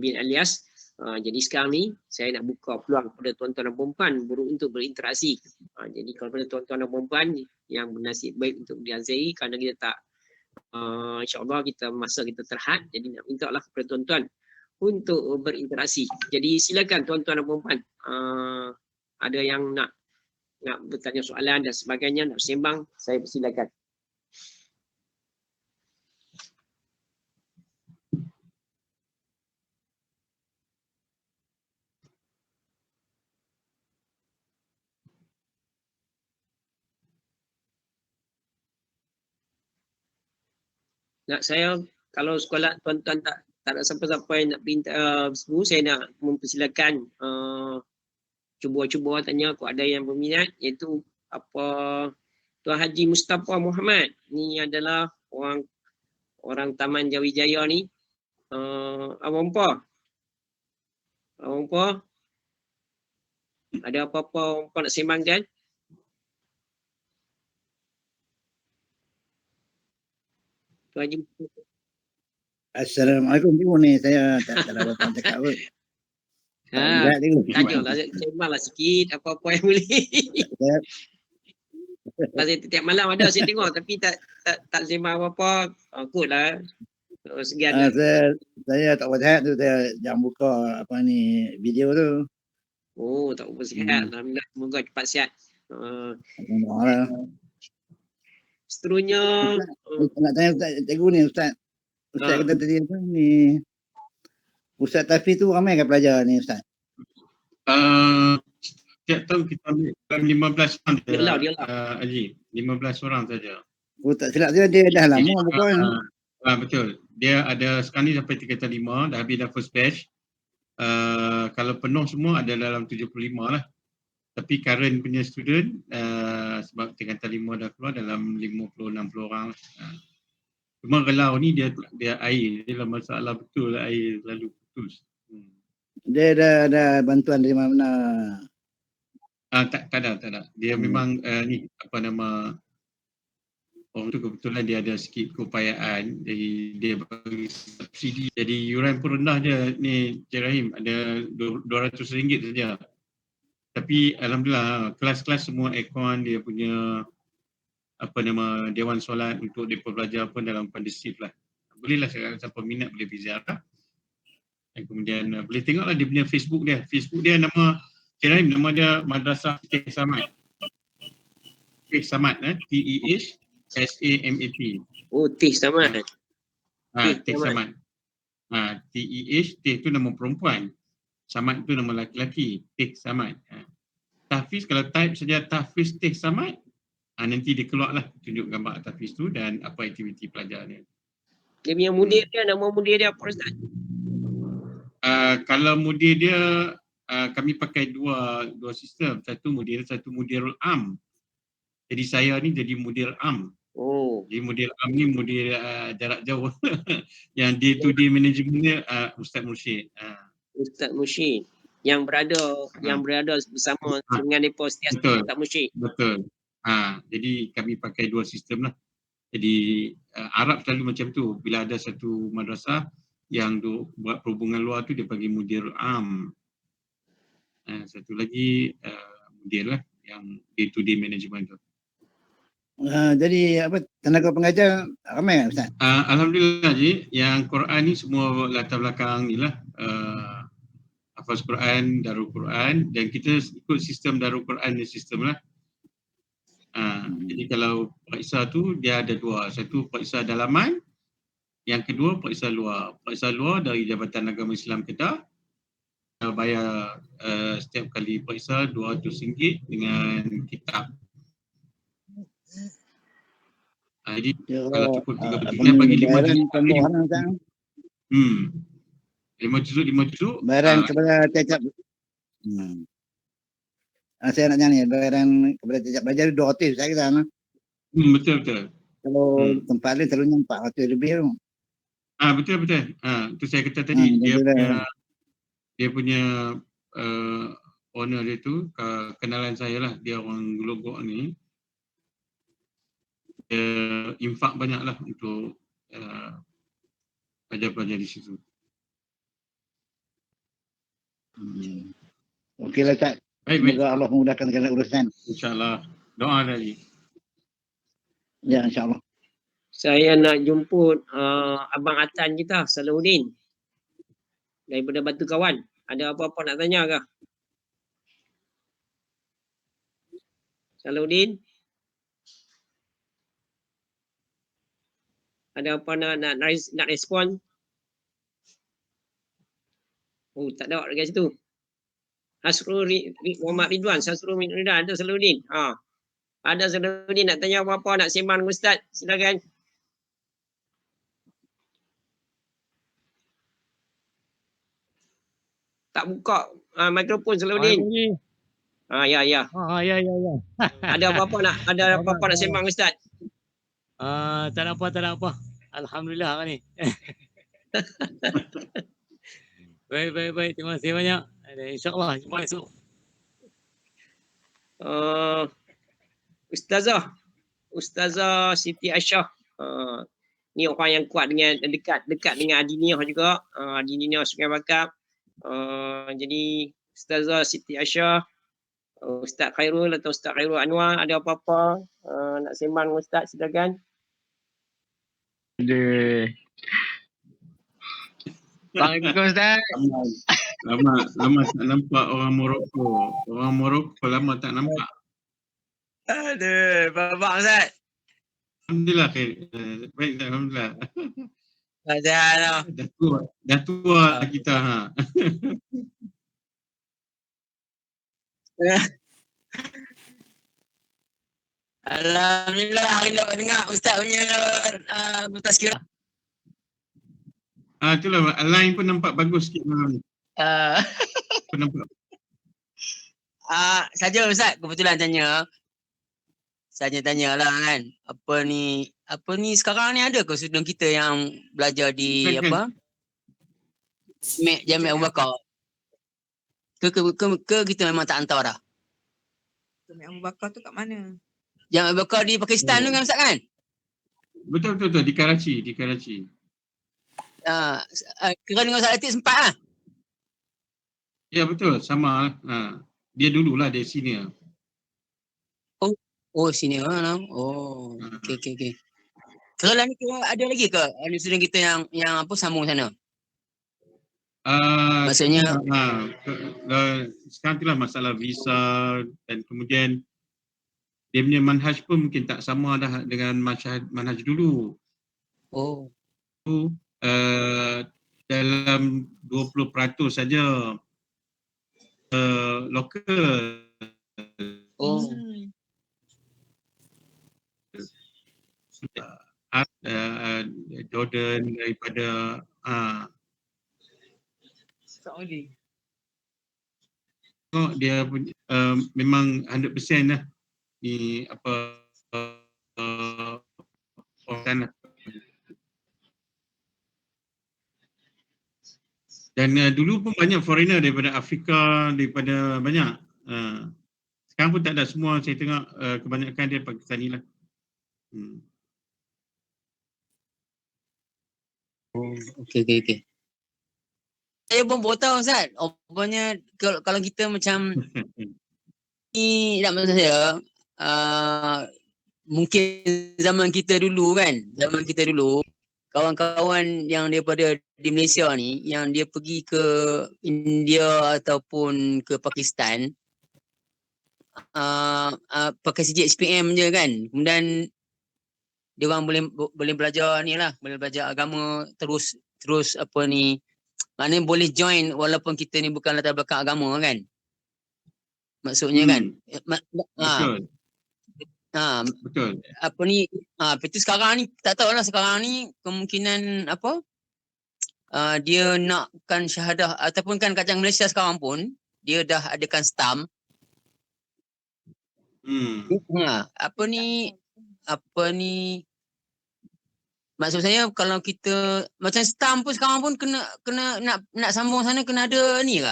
bin Alias. Jadi sekarang ni saya nak buka peluang kepada tuan-tuan dan puan-puan untuk berinteraksi. Jadi kalau pada tuan-tuan dan puan-puan yang bernasib baik untuk diazari, kerana kita tak insya-Allah masa kita terhad, jadi nak minta lah kepada tuan-tuan untuk berinteraksi. Jadi silakan tuan-tuan dan puan-puan, ada yang nak bertanya soalan dan sebagainya, nak sembang, saya persilakan. Nak saya, kalau sekolah tuan-tuan tak ada siapa-siapa yang nak beritahu, saya nak mempersilakan cuba tanya kalau ada yang berminat, iaitu apa Tuan Haji Mustafa Muhammad. Ni adalah orang Taman Jawijaya ni. Abang Pa, ada apa-apa nak sembangkan? Tuan Haji. Assalamualaikum cikgu ni, saya tak ada apa-apa cakap apa. Tanyalah, sembanglah sikit apa-apa yang boleh. Saya tiap malam ada saya tengok, tapi tak sembang apa-apa. Kutlah. Sekian. Saya tak bersihat tu, saya jangan buka apa ni video tu. Oh, tak bersihat. Alhamdulillah, semoga cepat sihat. Seterusnya Ustaz, nak tanya Ustaz cikgu ni Ustaz. Ustaz kata tadi apa ni? Ustaz Tafiz tu ramai kan pelajar ni Ustaz? Setiap tahun kita ambil dalam 15 orang Dia saja, lah. Haji. 15 orang saja. Oh, tak silap dia dah lama buka ni. Betul. Dia ada sekarang ni sampai tingkatan 5, dah habis dah first batch. Kalau penuh semua ada dalam 75 lah. Tapi current punya student sebab tingkatan 5 dah keluar dalam 50-60 orang lah. Cuma Relau ni dia air, dia lah masalah betul lah, air lalu putus. Dia ada bantuan dari mana? Tak ada. Dia memang ni apa nama, orang tu kebetulan dia ada sikit keupayaan, jadi dia bagi subsidi. Jadi yuran pun rendah je ni Cik Rahim, ada RM200 saja. Tapi alhamdulillah kelas-kelas semua aircon, dia punya apa nama dewan solat untuk mereka belajar pun dalam kondusif lah. Bolehlah sekarang siapa minat boleh pergi ziarah. Dan kemudian boleh tengoklah dia punya Facebook dia. Facebook dia nama Cik Rahim, nama dia Madrasah Teh Samad. Teh Samad, TEH-SAMAT. Oh, Teh Samad. Teh Samad. TEH, Teh tu nama perempuan. Samad tu nama lelaki. Teh Samad. Tahfiz, kalau type saja Tahfiz Teh Samad, nanti dia keluar lah tunjuk gambar Tahfiz tu dan apa aktiviti pelajar dia. Dia punya mudir dia, nama mudir dia apa Ustaz? Kalau mudir dia, kami pakai dua sistem. Satu mudirul am. Jadi saya ni jadi mudir am. Oh. Jadi mudir am ni mudir jarak jauh. Yang day to day management dia Ustaz Mursyid. Ustaz Mursyid yang berada bersama dengan mereka setiap Ustaz Mursyid. Betul. Jadi kami pakai dua sistem lah. Jadi Arab selalu macam tu. Bila ada satu madrasah yang buat perhubungan luar tu, dia panggil mudir am. Satu lagi mudir lah yang day to day management tu. Jadi apa tenaga pengajar ramai tak Ustaz? Alhamdulillah Ji, yang Quran ni semua latar belakang ni lah. Hafaz Quran, Darul Quran, dan kita ikut sistem Darul Quran ni sistem lah. Jadi kalau periksa tu dia ada dua. Satu periksa dalaman, yang kedua periksa luar. Periksa luar dari Jabatan Agama Islam Kedah, bayar setiap kali periksa RM200 dengan kitab. Jadi kalau cukup 3 juzuk, bagi 5 juzuk. 5 juzuk. Bayaran kepada tiap-tiap. Saya nak tanya, bayaran kepada tiap-tiap belajar RM200 saya kata. Betul. Kalau tempat lain selalunya RM400 lebih tu. Betul. Itu saya kata tadi, dia punya owner dia tu, kenalan saya lah, dia orang Glogok ni. Dia infak banyak lah untuk pelajar-pelajar di situ. Okeylah Ustaz. Baik. Semoga Allah memudahkan segala urusan. InsyaAllah. Doa tadi. Ya, insyaAllah. Saya nak jemput Abang Atan kita, Salahuddin. Daripada Batu Kawan. Ada apa-apa nak tanya ke? Salahuddin? Ada apa nak respon? Oh, tak ada dekat situ. Hasrul Muhammad Ridwan, Hasrul Ridwan, ada Salahuddin. Ada Salahuddin nak tanya apa-apa, nak sembang dengan Ustaz, silakan. Tak buka mikrofon Salahuddin. Ya. Ya. Ada apa-apa nak sembang Ustaz? Tak ada apa. Alhamdulillah hari ni. Baik. Terima kasih banyak. InsyaAllah jumpa esok. Ustazah Siti Aisyah. Ni orang yang kuat dengan dekat dengan Adiniyah juga. Adiniyah Sungai Bakap. Jadi Ustazah Siti Aisyah, Ustaz Khairul atau Ustaz Khairul Anwar, ada apa-apa nak sembang dengan Ustaz, silakan. Assalamualaikum Ustaz. Lama tak nampak orang Morocco. Orang Morocco lama tak nampak. Aduh, babak Ustaz. Alhamdulillah khair. Baik, alhamdulillah. Dah. Dah tua kita ha. Alhamdulillah hari ni dapat dengar Ustaz punya tazkirah. Itulah line pun nampak bagus sikit malam ni. Pun nampak. Saja Ustaz kebetulan tanya. Saya tanyalah kan, apa ni sekarang ni ada ke student kita yang belajar di Bukan. apa? Jamiah Abu Bakar. Ke kita memang tak hantar dah. Jamiah Abu Bakar tu kat mana? Jamiah Abu Bakar di Pakistan tu kan Ustaz kan? Betul di Karachi. Kira dengan Ustaz Latif sempat lah. Ya betul, sama lah. Dia dululah dia senior. Oh sini lah. Oh okey. Kira ni kira ada lagi ke student kita yang apa sambung sana? Maksudnya sekarang itulah masalah visa dan kemudian dia punya manhaj pun mungkin tak sama dah dengan manhaj dulu. Oh. Dalam 20% saja lokal. Oh. Jordan daripada Saudi. dia punya memang 100% lah ni apa orang dan dulu pun banyak foreigner daripada Afrika, daripada banyak. Sekarang pun tak ada semua, saya tengok kebanyakan dia Pakistani lah. Oh, okey. Saya pun baru tahu Ustaz. Rupanya kalau kita macam ni tak maksud saya mungkin zaman kita dulu kawan-kawan yang daripada di Malaysia ni yang dia pergi ke India ataupun ke Pakistan pakai sijil SPM je kan. Kemudian dia orang boleh belajar ni lah, boleh belajar agama terus apa ni, maknanya boleh join walaupun kita ni bukan latar belakang agama kan. Maksudnya kan. Betul. Betul. Apa ni itu sekarang ni tak tahulah, sekarang ni kemungkinan apa dia nakkan syahadah ataupun kan kacang Malaysia sekarang pun dia dah adakan stamp. Apa ni maksud saya kalau kita macam stamp pun sekarang pun kena nak sambung sana kena ada ni ke?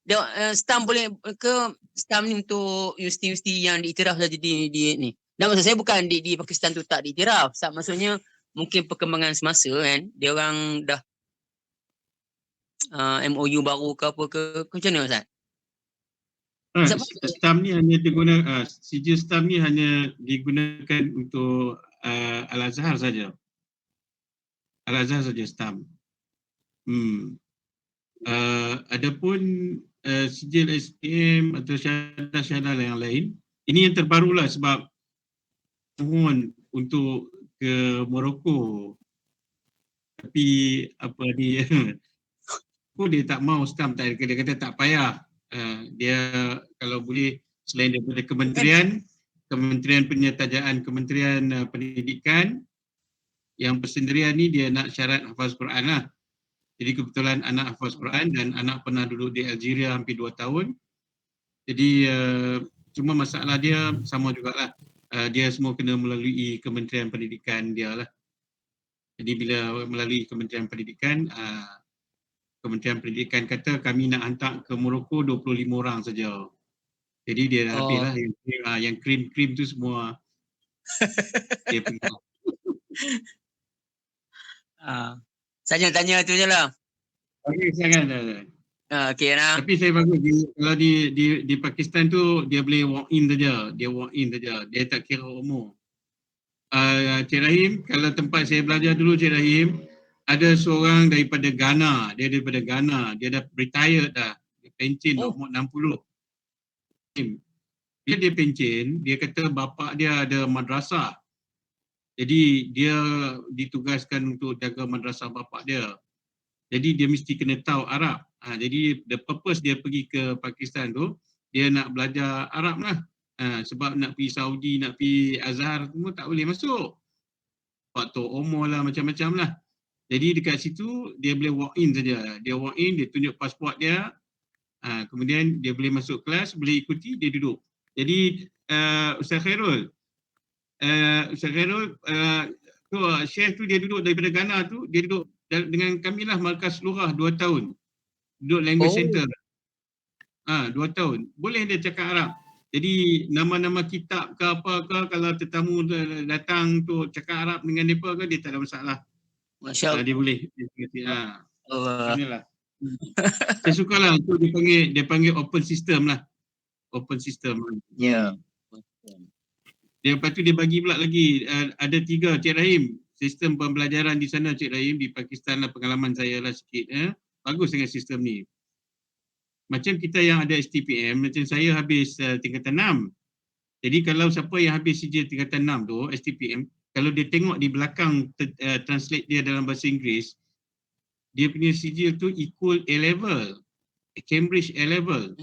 Dia stamp boleh ke stamp ni untuk universiti-universiti yang diiktiraf saja di ni. Dan maksud saya bukan di Pakistan tu tak diiktiraf. Maksudnya mungkin perkembangan semasa kan, dia orang dah MOU baru ke apa ke macam mana Ustaz? Stamp ni hanya digunakan, sijil stamp ni hanya digunakan untuk Al-Azhar saja. Al-Azhar saja stamp. Adapun sijil SPM atau syahadah-syahadah yang lain, ini yang terbarulah sebab mohon untuk ke Morocco. Tapi apa dia dia tak mau stamp, dia kata tak payah. Dia kalau boleh selain daripada kementerian penyertajaan Kementerian Pendidikan yang persendirian ni dia nak syarat hafaz Quran lah. Jadi kebetulan anak hafaz Quran dan anak pernah duduk di Algeria hampir 2 tahun. Jadi cuma masalah dia sama jugalah. Dia semua kena melalui Kementerian Pendidikan dia lah. Jadi bila melalui Kementerian Pendidikan kata kami nak hantar ke Morocco 25 orang saja. Jadi dia dah habis lah yang krim tu semua dia pergi. Saya tanya tu je lah. Okey, silakan. Okey lah. Tapi saya bagus kalau di Pakistan tu dia boleh walk in saja. Dia tak kira umur. Cik Rahim, kalau tempat saya belajar dulu Cik Rahim, ada seorang daripada Ghana, dia dah retired dah, dia pencen umur 60. Dia pencen, dia kata bapa dia ada madrasah Jadi dia ditugaskan untuk jaga madrasah bapak dia. Jadi dia mesti kena tahu Arab. Jadi the purpose dia pergi ke Pakistan tu, dia nak belajar Arab lah. Sebab nak pergi Saudi, nak pergi Azhar semua tak boleh masuk. Faktor umur lah, macam-macam lah. Jadi dekat situ dia boleh walk in saja. Dia walk in, dia tunjuk pasport dia. Kemudian dia boleh masuk kelas, boleh ikuti, dia duduk. Jadi Ustaz Khairul, tu Syekh tu dia duduk daripada Ghana tu, dia duduk dengan kami lah Markas Lurah 2 tahun. Duduk language center. 2 tahun. Boleh dia cakap Arab. Jadi nama-nama kitab ke apa ke, kalau tetamu datang tu cakap Arab dengan mereka ke, dia tak ada masalah. Masya Allah. Dia boleh. Allah. Inilah. Saya sukalah untuk dia panggil open system lah. Open system. Ya. Dia lepas tu dia bagi pula lagi ada 3 Cik Rahim. Sistem pembelajaran di sana Cik Rahim di Pakistan lah, pengalaman saya lah sikit. Bagus dengan sistem ni. Macam kita yang ada STPM, macam saya habis tingkatan 6. Jadi kalau siapa yang habis sijil tingkatan 6 tu, STPM, kalau dia tengok di belakang translate dia dalam bahasa Inggeris, dia punya sijil tu equal A-level. Cambridge A-level.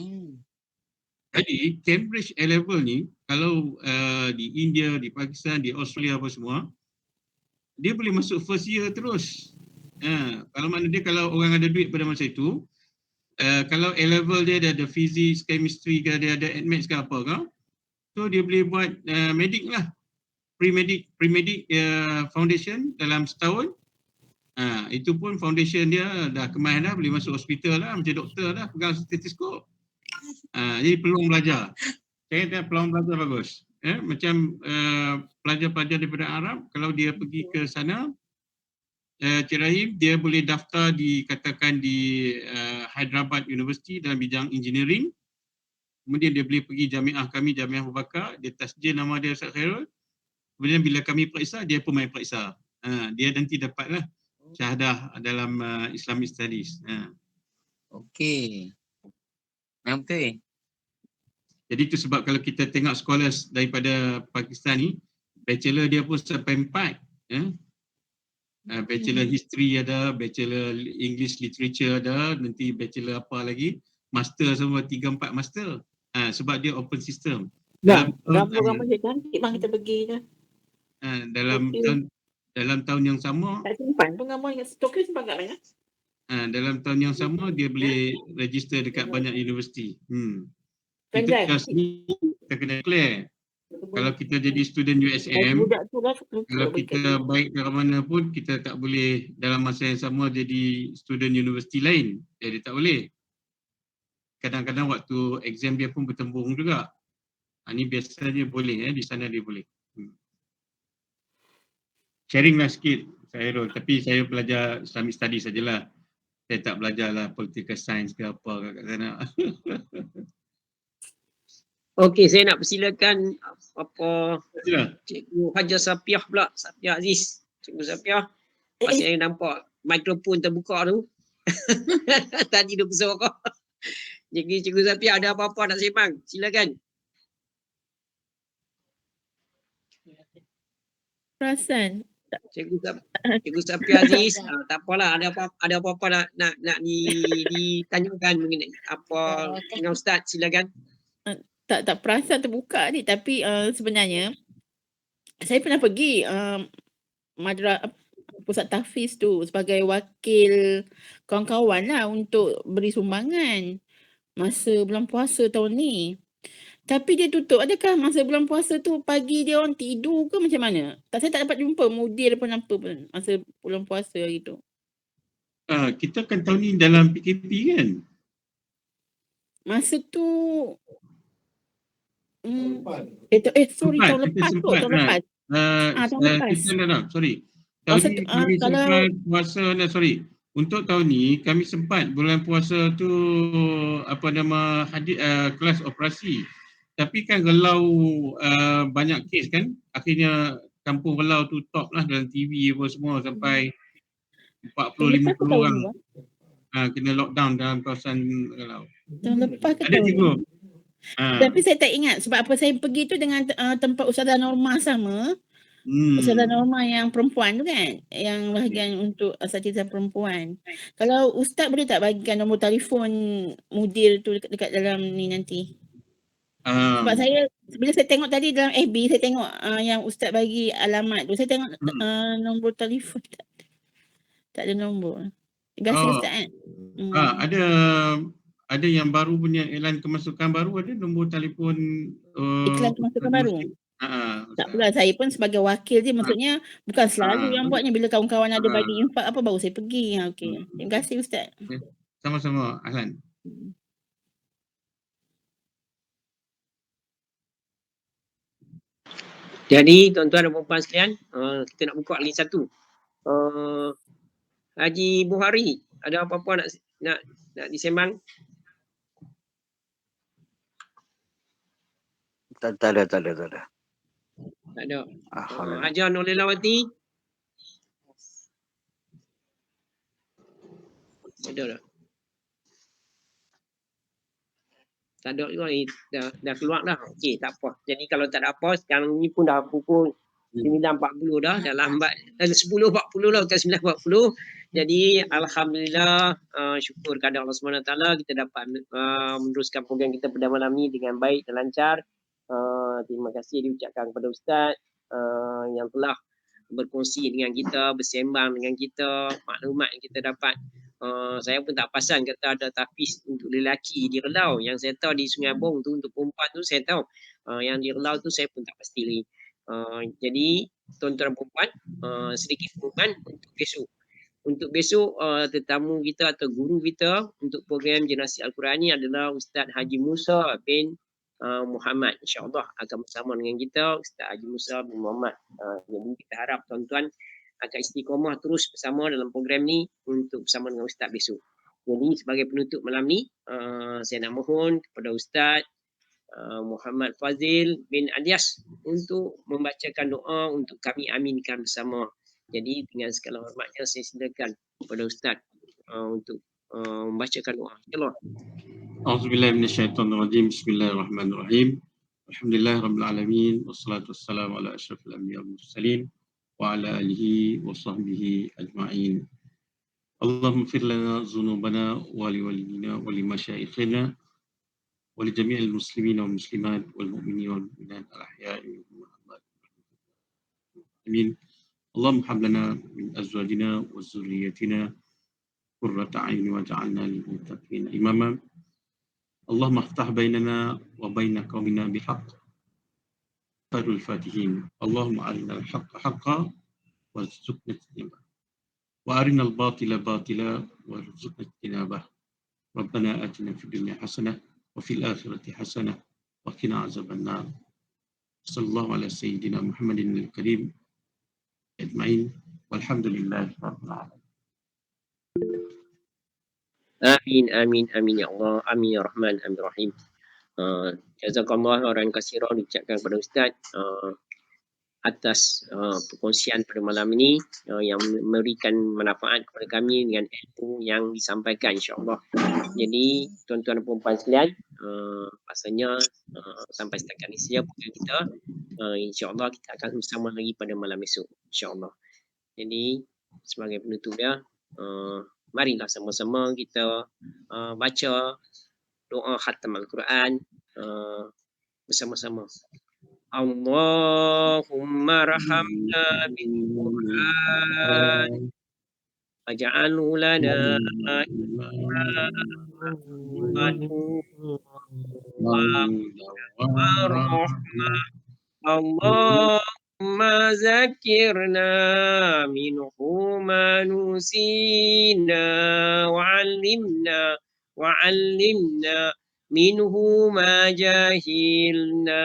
Jadi Cambridge A-level ni, kalau di India, di Pakistan, di Australia apa semua, dia boleh masuk first year terus. Kalau mana dia, kalau orang ada duit pada masa itu, kalau A-level dia ada physics, chemistry ke, dia ada admits ke apa ke, so dia boleh buat medik lah. Pre-medic foundation dalam setahun. Itu pun foundation dia dah kemas dah, boleh masuk hospital lah, macam doktor dah, pegang stetoskop. Jadi peluang belajar. Saya kata peluang belajar bagus. Macam pelajar-pelajar daripada Arab, kalau dia pergi ke sana, Cik Rahim, dia boleh daftar dikatakan di Hyderabad University dalam bidang engineering. Kemudian dia boleh pergi jamiah kami, Jamiah Abu Bakar, dia tasjil nama dia Ustaz Khairul. Kemudian bila kami periksa, dia pun main periksa. Dia nanti dapatlah syahadah dalam Islamic Studies. Okey. Yang betul. Jadi itu sebab kalau kita tengok scholars daripada Pakistan ni, bachelor dia pun sampai 4. Bachelor history ada, bachelor English literature ada, nanti bachelor apa lagi, master semua 3-4 master. Sebab dia open system. Gambar-gambar dia cantik bang, kita pergi je. Dalam tahun yang sama, Tak simpan tu gambar yang Tokyo simpan kat mana? dalam tahun yang sama dia boleh register dekat banyak universiti. Itu Pendek. just ni kita kena clear. Kalau kita jadi student USM, Budak tu lah kalau kita baik dari mana pun, kita tak boleh dalam masa yang sama jadi student universiti lain. Jadi tak boleh. Kadang-kadang waktu exam dia pun bertembung juga. Ini biasanya boleh, di sana dia boleh. Sharing lah sikit, saya Rol. Tapi saya belajar Islamic Studies sajalah. Saya tak belajar lah political science ke apa kat sana. Okey, saya nak persilakan apa Sila. Cikgu Hajar Sapiah pula, Sapiah Aziz. Cikgu Sapiah, masih saya nampak mikrofon terbuka tu. Tadi dia bersuara. Jadi Cikgu Sapiah ada apa-apa nak sembang? Silakan. Perasan. Cikgu Sapiah Aziz, tak apalah, ada apa-apa nak ditanyakan mengenai apa dengan Ustaz, silakan. Tak perasan terbuka ni, tapi sebenarnya saya pernah pergi pusat tahfiz tu sebagai wakil kawan-kawan lah untuk beri sumbangan masa bulan puasa tahun ni. Tapi dia tutup. Adakah masa bulan puasa tu pagi dia orang tidur ke macam mana? Saya tak dapat jumpa mudir pun apa pun masa bulan puasa hari tu. Kita kan tahun ni dalam PKP kan? Masa tu tahun lepas tu, tahun lepas. Tahun lepas. Sorry. Tahun ni kami sempat puasa, untuk tahun ni kami sempat bulan puasa tu kelas operasi. Tapi kan Relau banyak kes kan, akhirnya kampung Relau tu top lah dalam TV apa semua sampai 40-50 orang kena lockdown dalam kawasan Relau. Tahun lepas ke ada cikgu. Tapi saya tak ingat sebab apa saya pergi tu dengan tempat Ustazah Norma sama. Usaha norma yang perempuan tu kan, yang bahagian untuk asatizah perempuan. Kalau Ustaz boleh tak bagikan nombor telefon mudir tu dekat dalam ni nanti? Sebab saya bila saya tengok tadi dalam FB, saya tengok yang Ustaz bagi alamat tu, saya tengok nombor telefon tak ada nombor. Biasa Ustaz kan? Ada yang baru punya iklan kemasukan baru, ada nombor telefon iklan kemasukan baru. Tak pula, saya pun sebagai wakil je, maksudnya bukan selalu yang buatnya, bila kawan-kawan ada bagi infak apa baru saya pergi. Okey. Terima kasih Ustaz. Sama-sama, Ahlan. Jadi tuan-tuan dan puan-puan sekalian, kita nak buka lagi satu. Haji Buhari, ada apa-apa nak disembang? Tak ada. Tak ada. Hajar Nurlilawati? Ada dah. Tak ada juga, dah keluar dah. Okey, tak apa. Jadi kalau tak ada apa, sekarang ni pun dah pukul 9.40 dah lambat. 10.40 lah, bukan 9.40. Jadi alhamdulillah, syukur kepada Allah SWT kita dapat meneruskan program kita pada malam ni dengan baik dan lancar. Terima kasih diucapkan kepada Ustaz yang telah berkongsi dengan kita, bersembang dengan kita, maklumat yang kita dapat. Saya pun tak perasan kata ada tapis untuk lelaki di Relau. Yang saya tahu di Sungai Bong tu untuk perempuan tu saya tahu. Yang di Relau tu saya pun tak pasti lagi. Jadi tuan-tuan dan perempuan, sedikit pengumuman untuk besok. Untuk besok tetamu kita atau guru kita untuk program Jenasi Al-Quran ni adalah Ustaz Haji Musa bin Muhammad. InsyaAllah akan bersama dengan kita Ustaz Haji Musa bin Muhammad. Jadi kita harap tuan-tuan akan istiqamah terus bersama dalam program ni untuk bersama dengan Ustaz besok. Jadi sebagai penutup malam ni, saya nak mohon kepada Ustaz Muhammad Fazil bin Alias untuk membacakan doa untuk kami aminkan bersama. Jadi dengan segala hormatnya saya silakan kepada Ustaz untuk membacakan doa. InsyaAllah. A'udzubillahi minasyaitonirrajim. Bismillahirrahmanirrahim. Alhamdulillahirabbil alamin wassalatu wassalamu ala asyrafil anbiya'i wal mursalin wa ala alihi wa sahbihi ajma'in. Allahumma ighfir lana dhunubana wa li walidina wa li masyayikhina wa li jami'il muslimin wal muslimat wal mu'minin wal mu'minat al ahya'i minhum wal amwat. Amin. Allahumma hab lana min azwajina wa dzurriyyatina qurrata a'yun waj'alna lil muttaqina imama. Allahumma iftah bainana wa baina qaumina bihaqq. Khairul Fatihin. Allahumma arinal haqqa haqqa warzuqna ijtinabah. Wa arinal batila batila warzuqna ijtinabah. Rabbana atina fid dunya hasanah wa fil akhirati hasanah wa qina azabannar. Sallallahu ala sayyidina Muhammadin al-karim ajma'in walhamdulillahi rabbil alamin. Amin ya Allah, amin ya Rahman, amin Rahim. Jazakallah orang katsira diucapkan kepada Ustaz atas perkongsian pada malam ini yang memberikan manfaat kepada kami dengan ilmu yang disampaikan, insya-Allah. Jadi tuan-tuan dan puan-puan sekalian, rasanya sampai setakat ini saja program kita. Insya-Allah kita akan bersama lagi pada malam esok, insya-Allah. Jadi sebagai penutupnya, marilah sama-sama kita baca doa khatam Al-Quran bersama-sama. Allahumma rahamna bil Quran waj'alhu lana rahmah. Allahumma zakirna minhu ma nusina wa'allimna minhu ma jahilna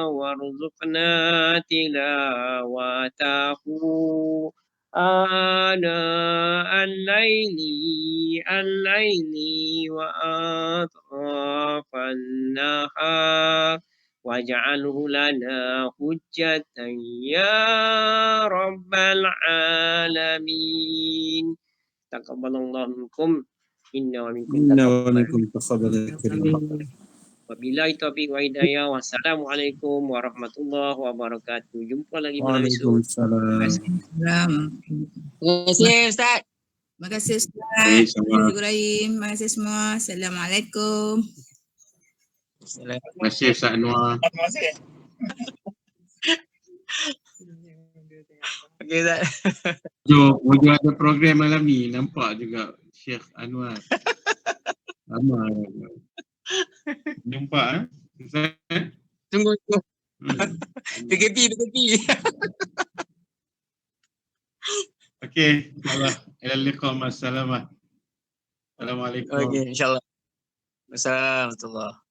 warzuqna tilawatahu ana al-laili wa atrafan nahar waj'alhu lana hujjatan ya rabbal alamin. Taqabbalallahu minkum inna wa minkum taqabbal. Wabillahi taufiq wa hidayah. Wassalamualaikum warahmatullahi wabarakatuh. Jumpa lagi bulan esok. Waalaikumsalam. Salam. Terima kasih Ustaz. Terima kasih Ustaz. Baik, sama. Terima kasih Ibrahim. Terima kasih semua. Assalamualaikum. Terima kasih Ustaz Anwar. Okey Ustaz. Wujud ada program malam ni. Nampak juga Syekh Anwar. Lama. Jumpa Ustaz. Tunggu. Hmm. PKP. Okey, insyaAllah. Ilal liqa ma'assalamah. Assalamualaikum. Okey, insyaAllah. Wassalamualaikum warahmatullahi wabarakatuh.